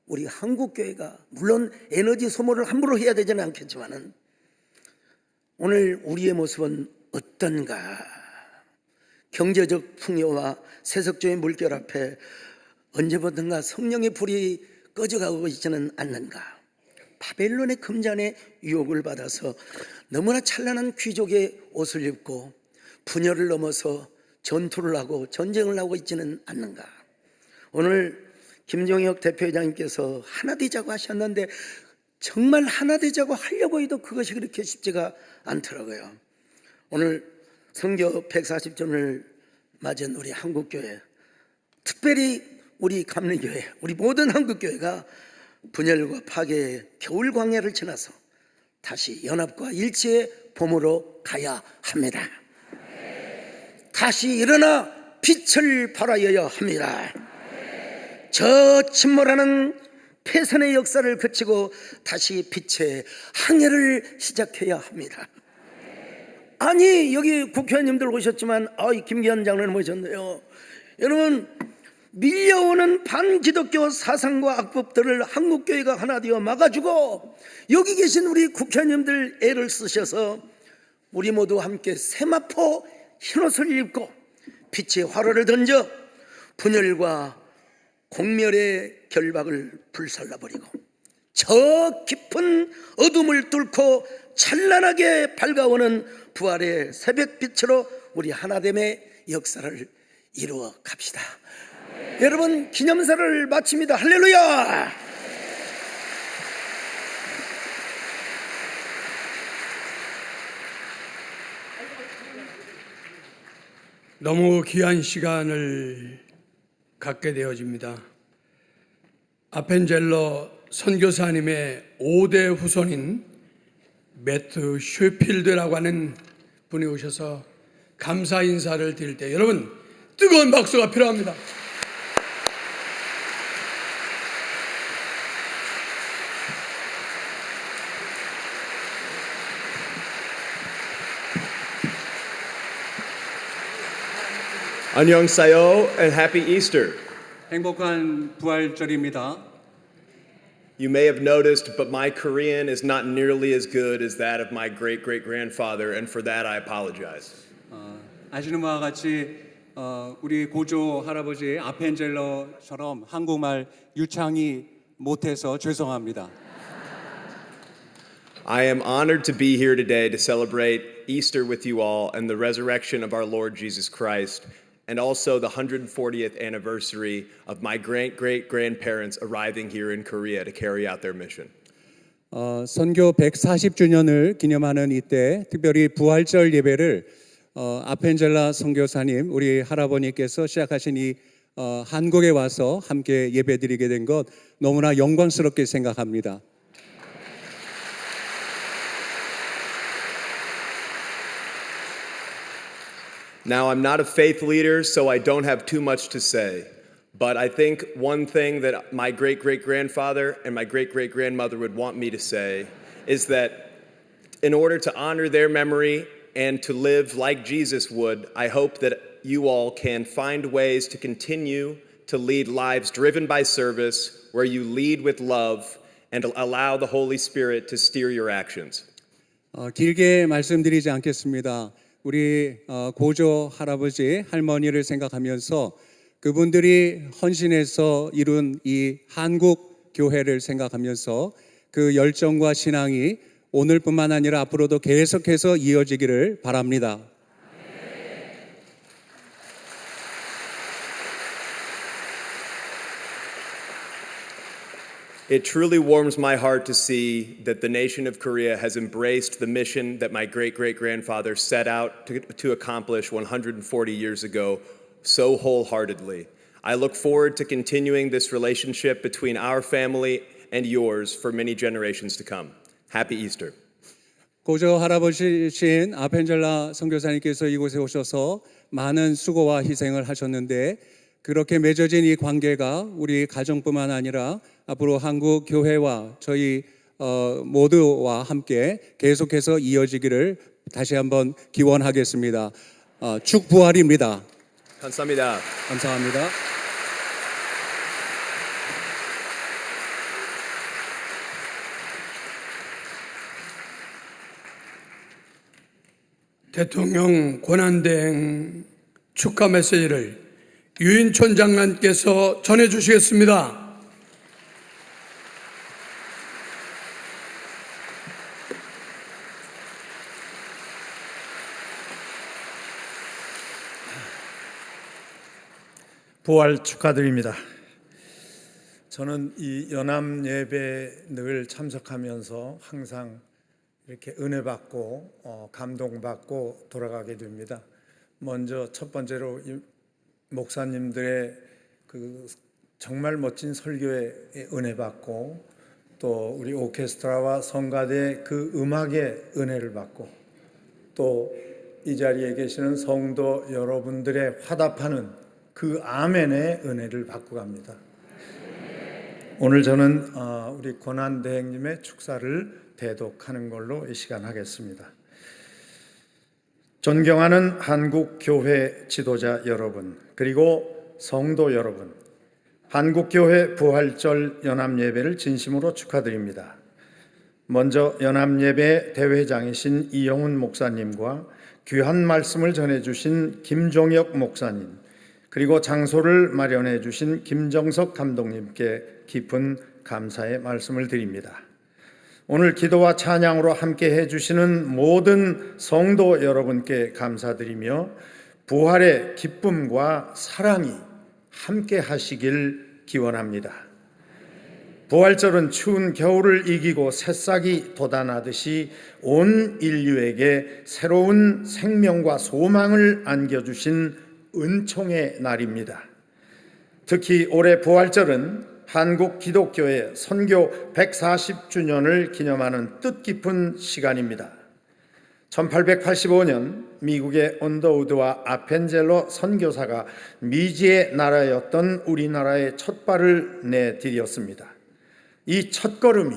우리 한국교회가. 물론 에너지 소모를 함부로 해야 되지는 않겠지만은 오늘 우리의 모습은 어떤가? 경제적 풍요와 세속적인 물결 앞에 언제부턴가 성령의 불이 꺼져가고 있지는 않는가? 바벨론의 금잔의 유혹을 받아서 너무나 찬란한 귀족의 옷을 입고 분열을 넘어서 전투를 하고 전쟁을 하고 있지는 않는가? 오늘 김종혁 대표회장님께서 하나 되자고 하셨는데 정말 하나 되자고 하려고 해도 그것이 그렇게 쉽지가 않더라고요. 오늘 선교 140주년을 맞은 우리 한국교회, 특별히 우리 감리교회, 우리 모든 한국교회가 분열과 파괴의 겨울 광야를 지나서 다시 연합과 일치의 봄으로 가야 합니다. 다시 일어나 빛을 발하여야 합니다. 저 침몰하는 폐선의 역사를 거치고 다시 빛의 항해를 시작해야 합니다. 아니, 여기 국회의원님들 오셨지만 김기현 장로님 오셨네요. 여러분, 밀려오는 반기독교 사상과 악법들을 한국교회가 하나 되어 막아주고 여기 계신 우리 국회의원님들 애를 쓰셔서 우리 모두 함께 세마포 흰옷을 입고 빛의 화로를 던져 분열과 공멸의 결박을 불살라버리고 저 깊은 어둠을 뚫고 찬란하게 밝아오는 부활의 새벽빛으로 우리 하나됨의 역사를 이루어 갑시다. 여러분, 기념사를 마칩니다. 할렐루야! 너무 귀한 시간을 갖게 되어집니다. 아펜젤러 선교사님의 5대 후손인 매트 슈필드라고 하는 분이 오셔서 감사 인사를 드릴 때 여러분 뜨거운 박수가 필요합니다. 안녕하세요 and happy Easter. 행복한 부활절입니다. You may have noticed, but my Korean is not nearly as good as that of my great-great-grandfather, and for that I apologize. 아시는 바와 같이 우리 고조 할아버지 아펜젤러처럼 한국말 유창이 못해서 죄송합니다. I am honored to be here today to celebrate Easter with you all and the resurrection of our Lord Jesus Christ, and also the 140th anniversary of my great-great-grandparents arriving here in Korea to carry out their mission. 선교 140주년을 기념하는 이때 특별히 부활절 예배를 아펜젤라 선교사님 우리 할아버님께서 시작하신 이 한국에 와서 함께 예배드리게 된 것 너무나 영광스럽게 생각합니다. Now, I'm not a faith leader, so I don't have too much to say. But I think one thing that my great-great-grandfather and my great-great-grandmother would want me to say is that in order to honor their memory and to live like Jesus would, I hope that you all can find ways to continue to lead lives driven by service, where you lead with love and allow the Holy Spirit to steer your actions. 길게 말씀드리지 않겠습니다. 우리 고조 할아버지 할머니를 생각하면서 그분들이 헌신해서 이룬 이 한국 교회를 생각하면서 그 열정과 신앙이 오늘뿐만 아니라 앞으로도 계속해서 이어지기를 바랍니다. It truly warms my heart to see that the nation of Korea has embraced the mission that my great-great-grandfather set out to accomplish 140 years ago so wholeheartedly. I look forward to continuing this relationship between our family and yours for many generations to come. Happy Easter. 고조 할아버지신 아펜젤라 선교사님께서 이곳에 오셔서 많은 수고와 희생을 하셨는데 그렇게 맺어진 이 관계가 우리 가정뿐만 아니라 앞으로 한국 교회와 저희 모두와 함께 계속해서 이어지기를 다시 한번 기원하겠습니다. 축부활입니다. 감사합니다. 감사합니다. 대통령 권한대행 축하 메시지를 유인촌 장관께서 전해주시겠습니다. 부활 축하드립니다. 저는 이 연합 예배 늘 참석하면서 항상 이렇게 은혜 받고 감동받고 돌아가게 됩니다. 먼저 첫 번째로 이 목사님들의 그 정말 멋진 설교에 은혜 받고 또 우리 오케스트라와 성가대 그 음악의 은혜를 받고 또 이 자리에 계시는 성도 여러분들의 화답하는 그 아멘의 은혜를 받고 갑니다. 오늘 저는 우리 권한대행님의 축사를 대독하는 걸로 이 시간 하겠습니다. 존경하는 한국교회 지도자 여러분, 그리고 성도 여러분, 한국교회 부활절 연합예배를 진심으로 축하드립니다. 먼저 연합예배 대회장이신 이영훈 목사님과 귀한 말씀을 전해주신 김종혁 목사님, 그리고 장소를 마련해 주신 김정석 감독님께 깊은 감사의 말씀을 드립니다. 오늘 기도와 찬양으로 함께 해주시는 모든 성도 여러분께 감사드리며 부활의 기쁨과 사랑이 함께 하시길 기원합니다. 부활절은 추운 겨울을 이기고 새싹이 돋아나듯이 온 인류에게 새로운 생명과 소망을 안겨주신 은총의 날입니다. 특히 올해 부활절은 한국 기독교의 선교 140주년을 기념하는 뜻깊은 시간입니다. 1885년 미국의 언더우드와 아펜젤로 선교사가 미지의 나라였던 우리나라에 첫 발을 내디뎠습니다. 이 첫걸음이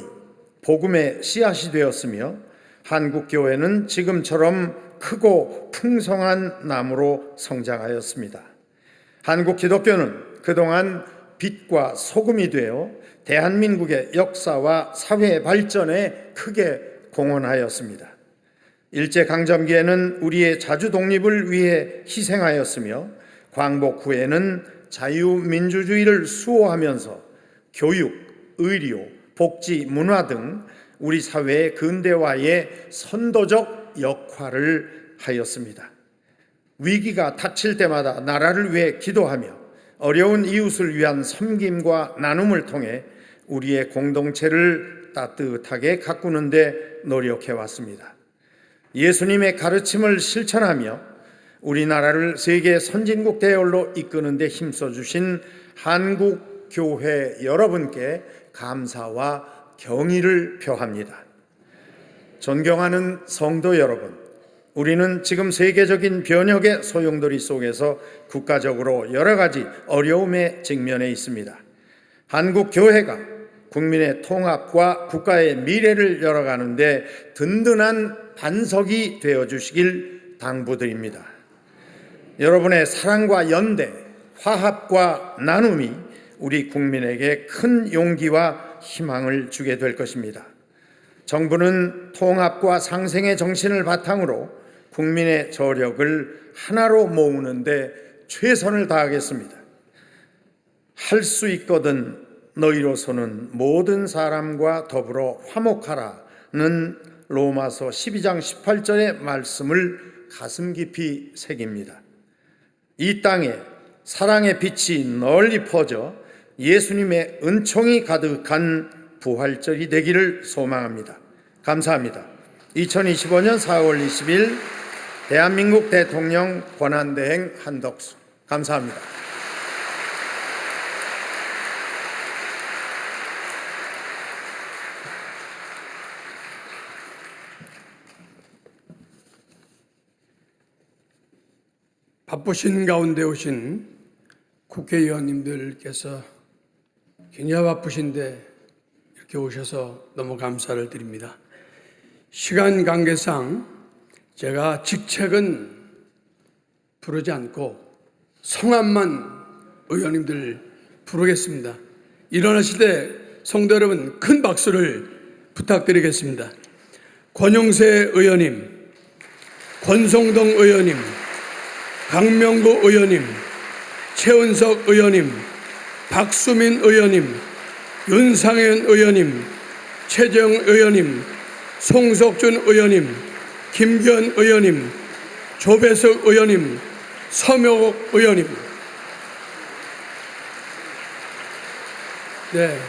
복음의 씨앗이 되었으며 한국 교회는 지금처럼 크고 풍성한 나무로 성장하였습니다. 한국 기독교는 그동안 빛과 소금이 되어 대한민국의 역사와 사회 발전에 크게 공헌하였습니다. 일제강점기에는 우리의 자주 독립을 위해 희생하였으며 광복 후에는 자유민주주의를 수호하면서 교육, 의료, 복지, 문화 등 우리 사회의 근대화에 선도적 역할을 하였습니다. 위기가 닥칠 때마다 나라를 위해 기도하며 어려운 이웃을 위한 섬김과 나눔을 통해 우리의 공동체를 따뜻하게 가꾸는 데 노력해 왔습니다. 예수님의 가르침을 실천하며 우리나라를 세계 선진국 대열로 이끄는 데 힘써 주신 한국 교회 여러분께 감사와 경의를 표합니다. 존경하는 성도 여러분, 우리는 지금 세계적인 변혁의 소용돌이 속에서 국가적으로 여러 가지 어려움에 직면해 있습니다. 한국 교회가 국민의 통합과 국가의 미래를 열어가는데 든든한 반석이 되어 주시길 당부드립니다. 여러분의 사랑과 연대, 화합과 나눔이 우리 국민에게 큰 용기와 희망을 주게 될 것입니다. 정부는 통합과 상생의 정신을 바탕으로 국민의 저력을 하나로 모으는데 최선을 다하겠습니다. 할 수 있거든 너희로서는 모든 사람과 더불어 화목하라는 로마서 12장 18절의 말씀을 가슴 깊이 새깁니다. 이 땅에 사랑의 빛이 널리 퍼져 예수님의 은총이 가득한 부활절이 되기를 소망합니다. 감사합니다. 2025년 4월 20일 대한민국 대통령 권한대행 한덕수. 감사합니다. 바쁘신 가운데 오신 국회의원님들께서 굉장히 바쁘신데 이렇게 오셔서 너무 감사를 드립니다. 시간 관계상 제가 직책은 부르지 않고 성함만 의원님들 부르겠습니다. 일어나실 때 성도 여러분 큰 박수를 부탁드리겠습니다. 권용세 의원님, 권성동 의원님, 강명구 의원님, 최은석 의원님, 박수민 의원님, 윤상현 의원님, 최정 의원님, 송석준 의원님, 김기현 의원님, 조배석 의원님, 서명옥 의원님. 네,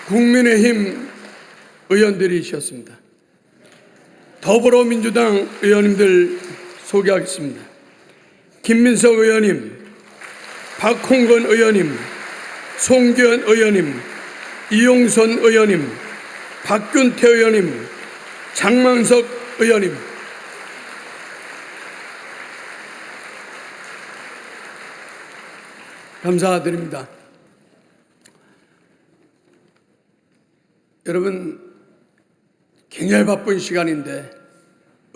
국민의힘 의원들이셨습니다. 더불어민주당 의원님들 소개하겠습니다. 김민석 의원님, 박홍근 의원님, 송기현 의원님, 이용선 의원님, 박균태 의원님, 장만석 의원님. 감사드립니다. 여러분 굉장히 바쁜 시간인데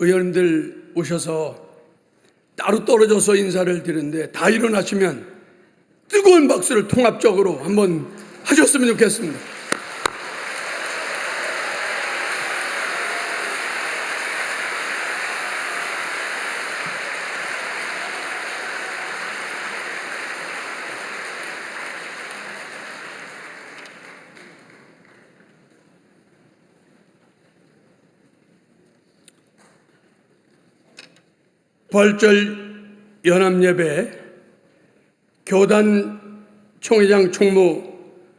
의원님들 오셔서 따로 떨어져서 인사를 드리는데 다 일어나시면 뜨거운 박수를 통합적으로 한번 하셨으면 좋겠습니다. 부활절 연합예배 교단 총회장 총무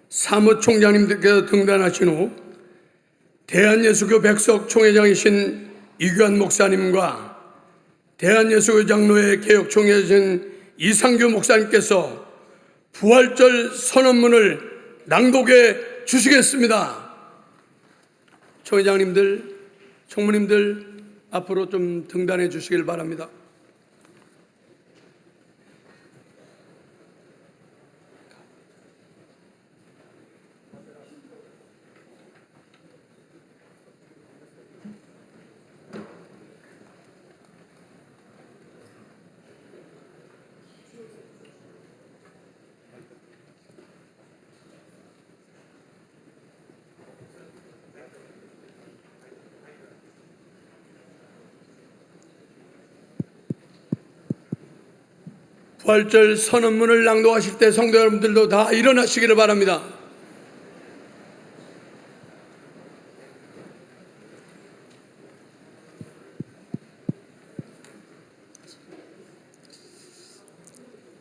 사무총장님들께서 등단하신 후 대한예수교 백석 총회장이신 이규환 목사님과 대한예수교 장로회 개혁총회이신 이상규 목사님께서 부활절 선언문을 낭독해 주시겠습니다. 총회장님들, 총무님들 앞으로 좀 등단해 주시길 바랍니다. 부활절 선언문을 낭독하실 때 성도 여러분들도 다 일어나시기를 바랍니다.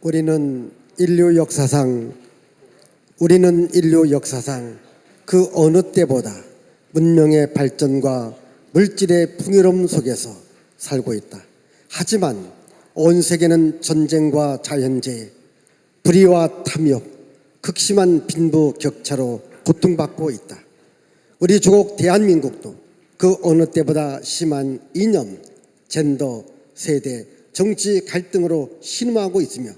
우리는 인류 역사상 그 어느 때보다 문명의 발전과 물질의 풍요로움 속에서 살고 있다. 하지만 온 세계는 전쟁과 자연재해, 불의와 탐욕, 극심한 빈부격차로 고통받고 있다. 우리 조국 대한민국도 그 어느 때보다 심한 이념, 젠더, 세대, 정치 갈등으로 신음하고 있으며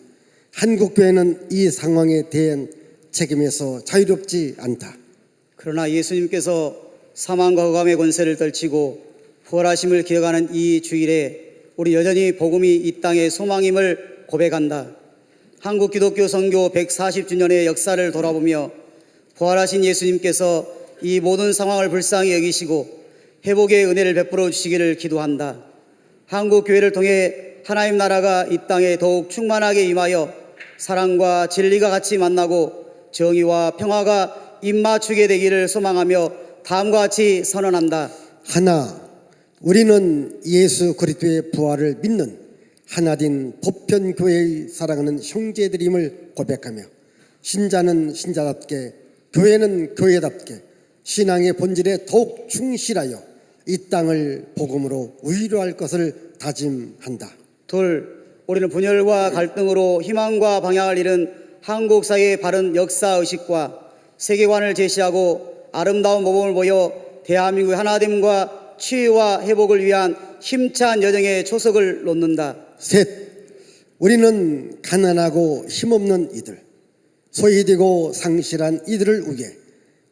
한국교회는 이 상황에 대한 책임에서 자유롭지 않다. 그러나 예수님께서 사망과 흑암의 권세를 떨치고 부활하심을 기억하는 이 주일에 우리 여전히 복음이 이 땅의 소망임을 고백한다. 한국 기독교 선교 140주년의 역사를 돌아보며 부활하신 예수님께서 이 모든 상황을 불쌍히 여기시고 회복의 은혜를 베풀어 주시기를 기도한다. 한국 교회를 통해 하나님 나라가 이 땅에 더욱 충만하게 임하여 사랑과 진리가 같이 만나고 정의와 평화가 입맞추게 되기를 소망하며 다음과 같이 선언한다. 하나, 우리는 예수 그리스도의 부활을 믿는 하나된 보편교회의 사랑하는 형제들임을 고백하며 신자는 신자답게 교회는 교회답게 신앙의 본질에 더욱 충실하여 이 땅을 복음으로 위로할 것을 다짐한다. 둘, 우리는 분열과 갈등으로 희망과 방향을 잃은 한국 사회의 바른 역사의식과 세계관을 제시하고 아름다운 모범을 보여 대한민국의 하나됨과 치유와 회복을 위한 힘찬 여정의 초석을 놓는다. 셋, 우리는 가난하고 힘없는 이들, 소외되고 상실한 이들을 위해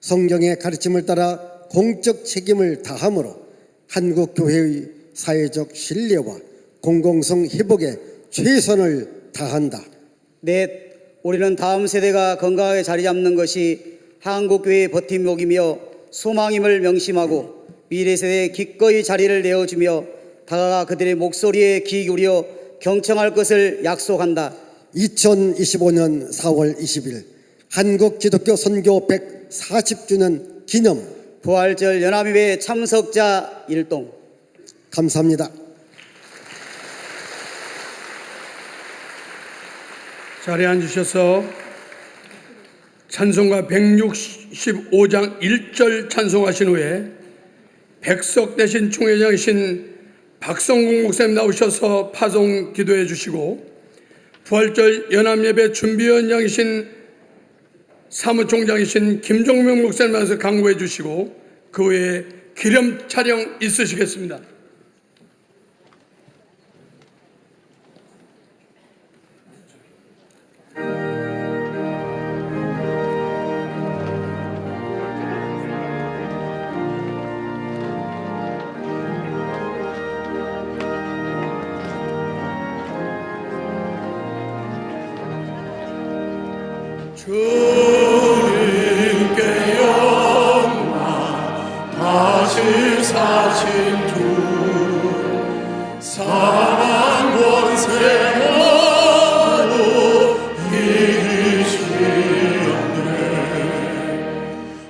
성경의 가르침을 따라 공적 책임을 다함으로 한국 교회의 사회적 신뢰와 공공성 회복에 최선을 다한다. 넷, 우리는 다음 세대가 건강하게 자리 잡는 것이 한국교회의 버팀목이며 소망임을 명심하고 미래 세대에 기꺼이 자리를 내어주며 다가가 그들의 목소리에 귀 기울여 경청할 것을 약속한다. 2025년 4월 20일 한국 기독교 선교 140주년 기념 부활절 연합예배 참석자 일동. 감사합니다. 자리에 앉으셔서 찬송가 165장 1절 찬송하신 후에 백석 대신 총회장이신 박성국 목사님 나오셔서 파송 기도해 주시고 부활절 연합예배 준비위원장이신 사무총장이신 김종명 목사님 나와서 강구해 주시고 그 후에 기념 촬영 있으시겠습니다. 주님께 영광 다시 사신 주 사망 권세 모두 이기시었네.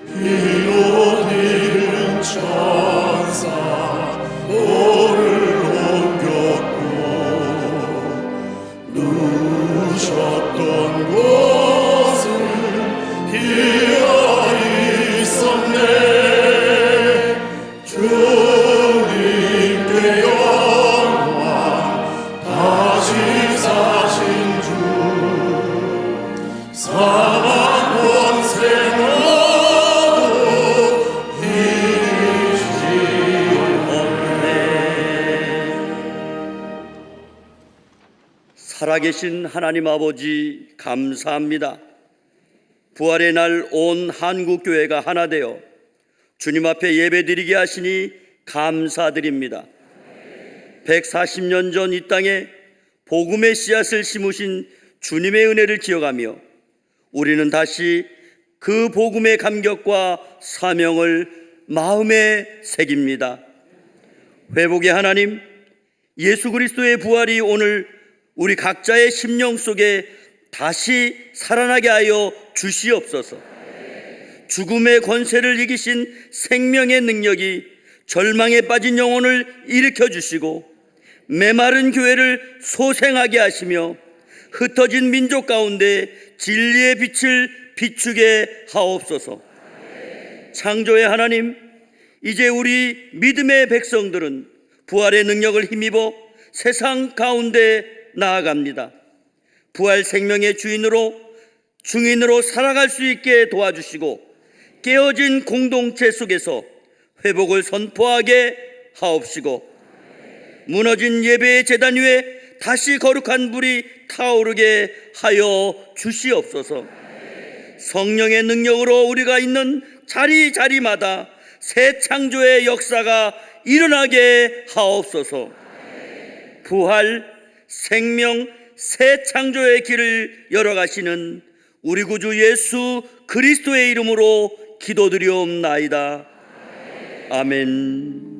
피로 잃은 천사 돌을 옮겼고 누우셨던 곳 기어 있었네. 주님께 영광 다시 사신 주 사망 권세 모두 이기시었네. 살아계신 하나님 아버지 감사합니다. 부활의 날 온 한국교회가 하나 되어 주님 앞에 예배드리게 하시니 감사드립니다. 140년 전 이 땅에 복음의 씨앗을 심으신 주님의 은혜를 기억하며 우리는 다시 그 복음의 감격과 사명을 마음에 새깁니다. 회복의 하나님, 예수 그리스도의 부활이 오늘 우리 각자의 심령 속에 다시 살아나게 하여 주시옵소서. 죽음의 권세를 이기신 생명의 능력이 절망에 빠진 영혼을 일으켜 주시고 메마른 교회를 소생하게 하시며 흩어진 민족 가운데 진리의 빛을 비추게 하옵소서. 창조의 하나님, 이제 우리 믿음의 백성들은 부활의 능력을 힘입어 세상 가운데 나아갑니다. 부활 생명의 증인으로 살아갈 수 있게 도와주시고 깨어진 공동체 속에서 회복을 선포하게 하옵시고 무너진 예배의 제단 위에 다시 거룩한 불이 타오르게 하여 주시옵소서. 성령의 능력으로 우리가 있는 자리마다 새 창조의 역사가 일어나게 하옵소서. 부활, 생명, 새 창조의 길을 열어가시는 우리 구주 예수 그리스도의 이름으로 기도드리옵나이다. 아멘.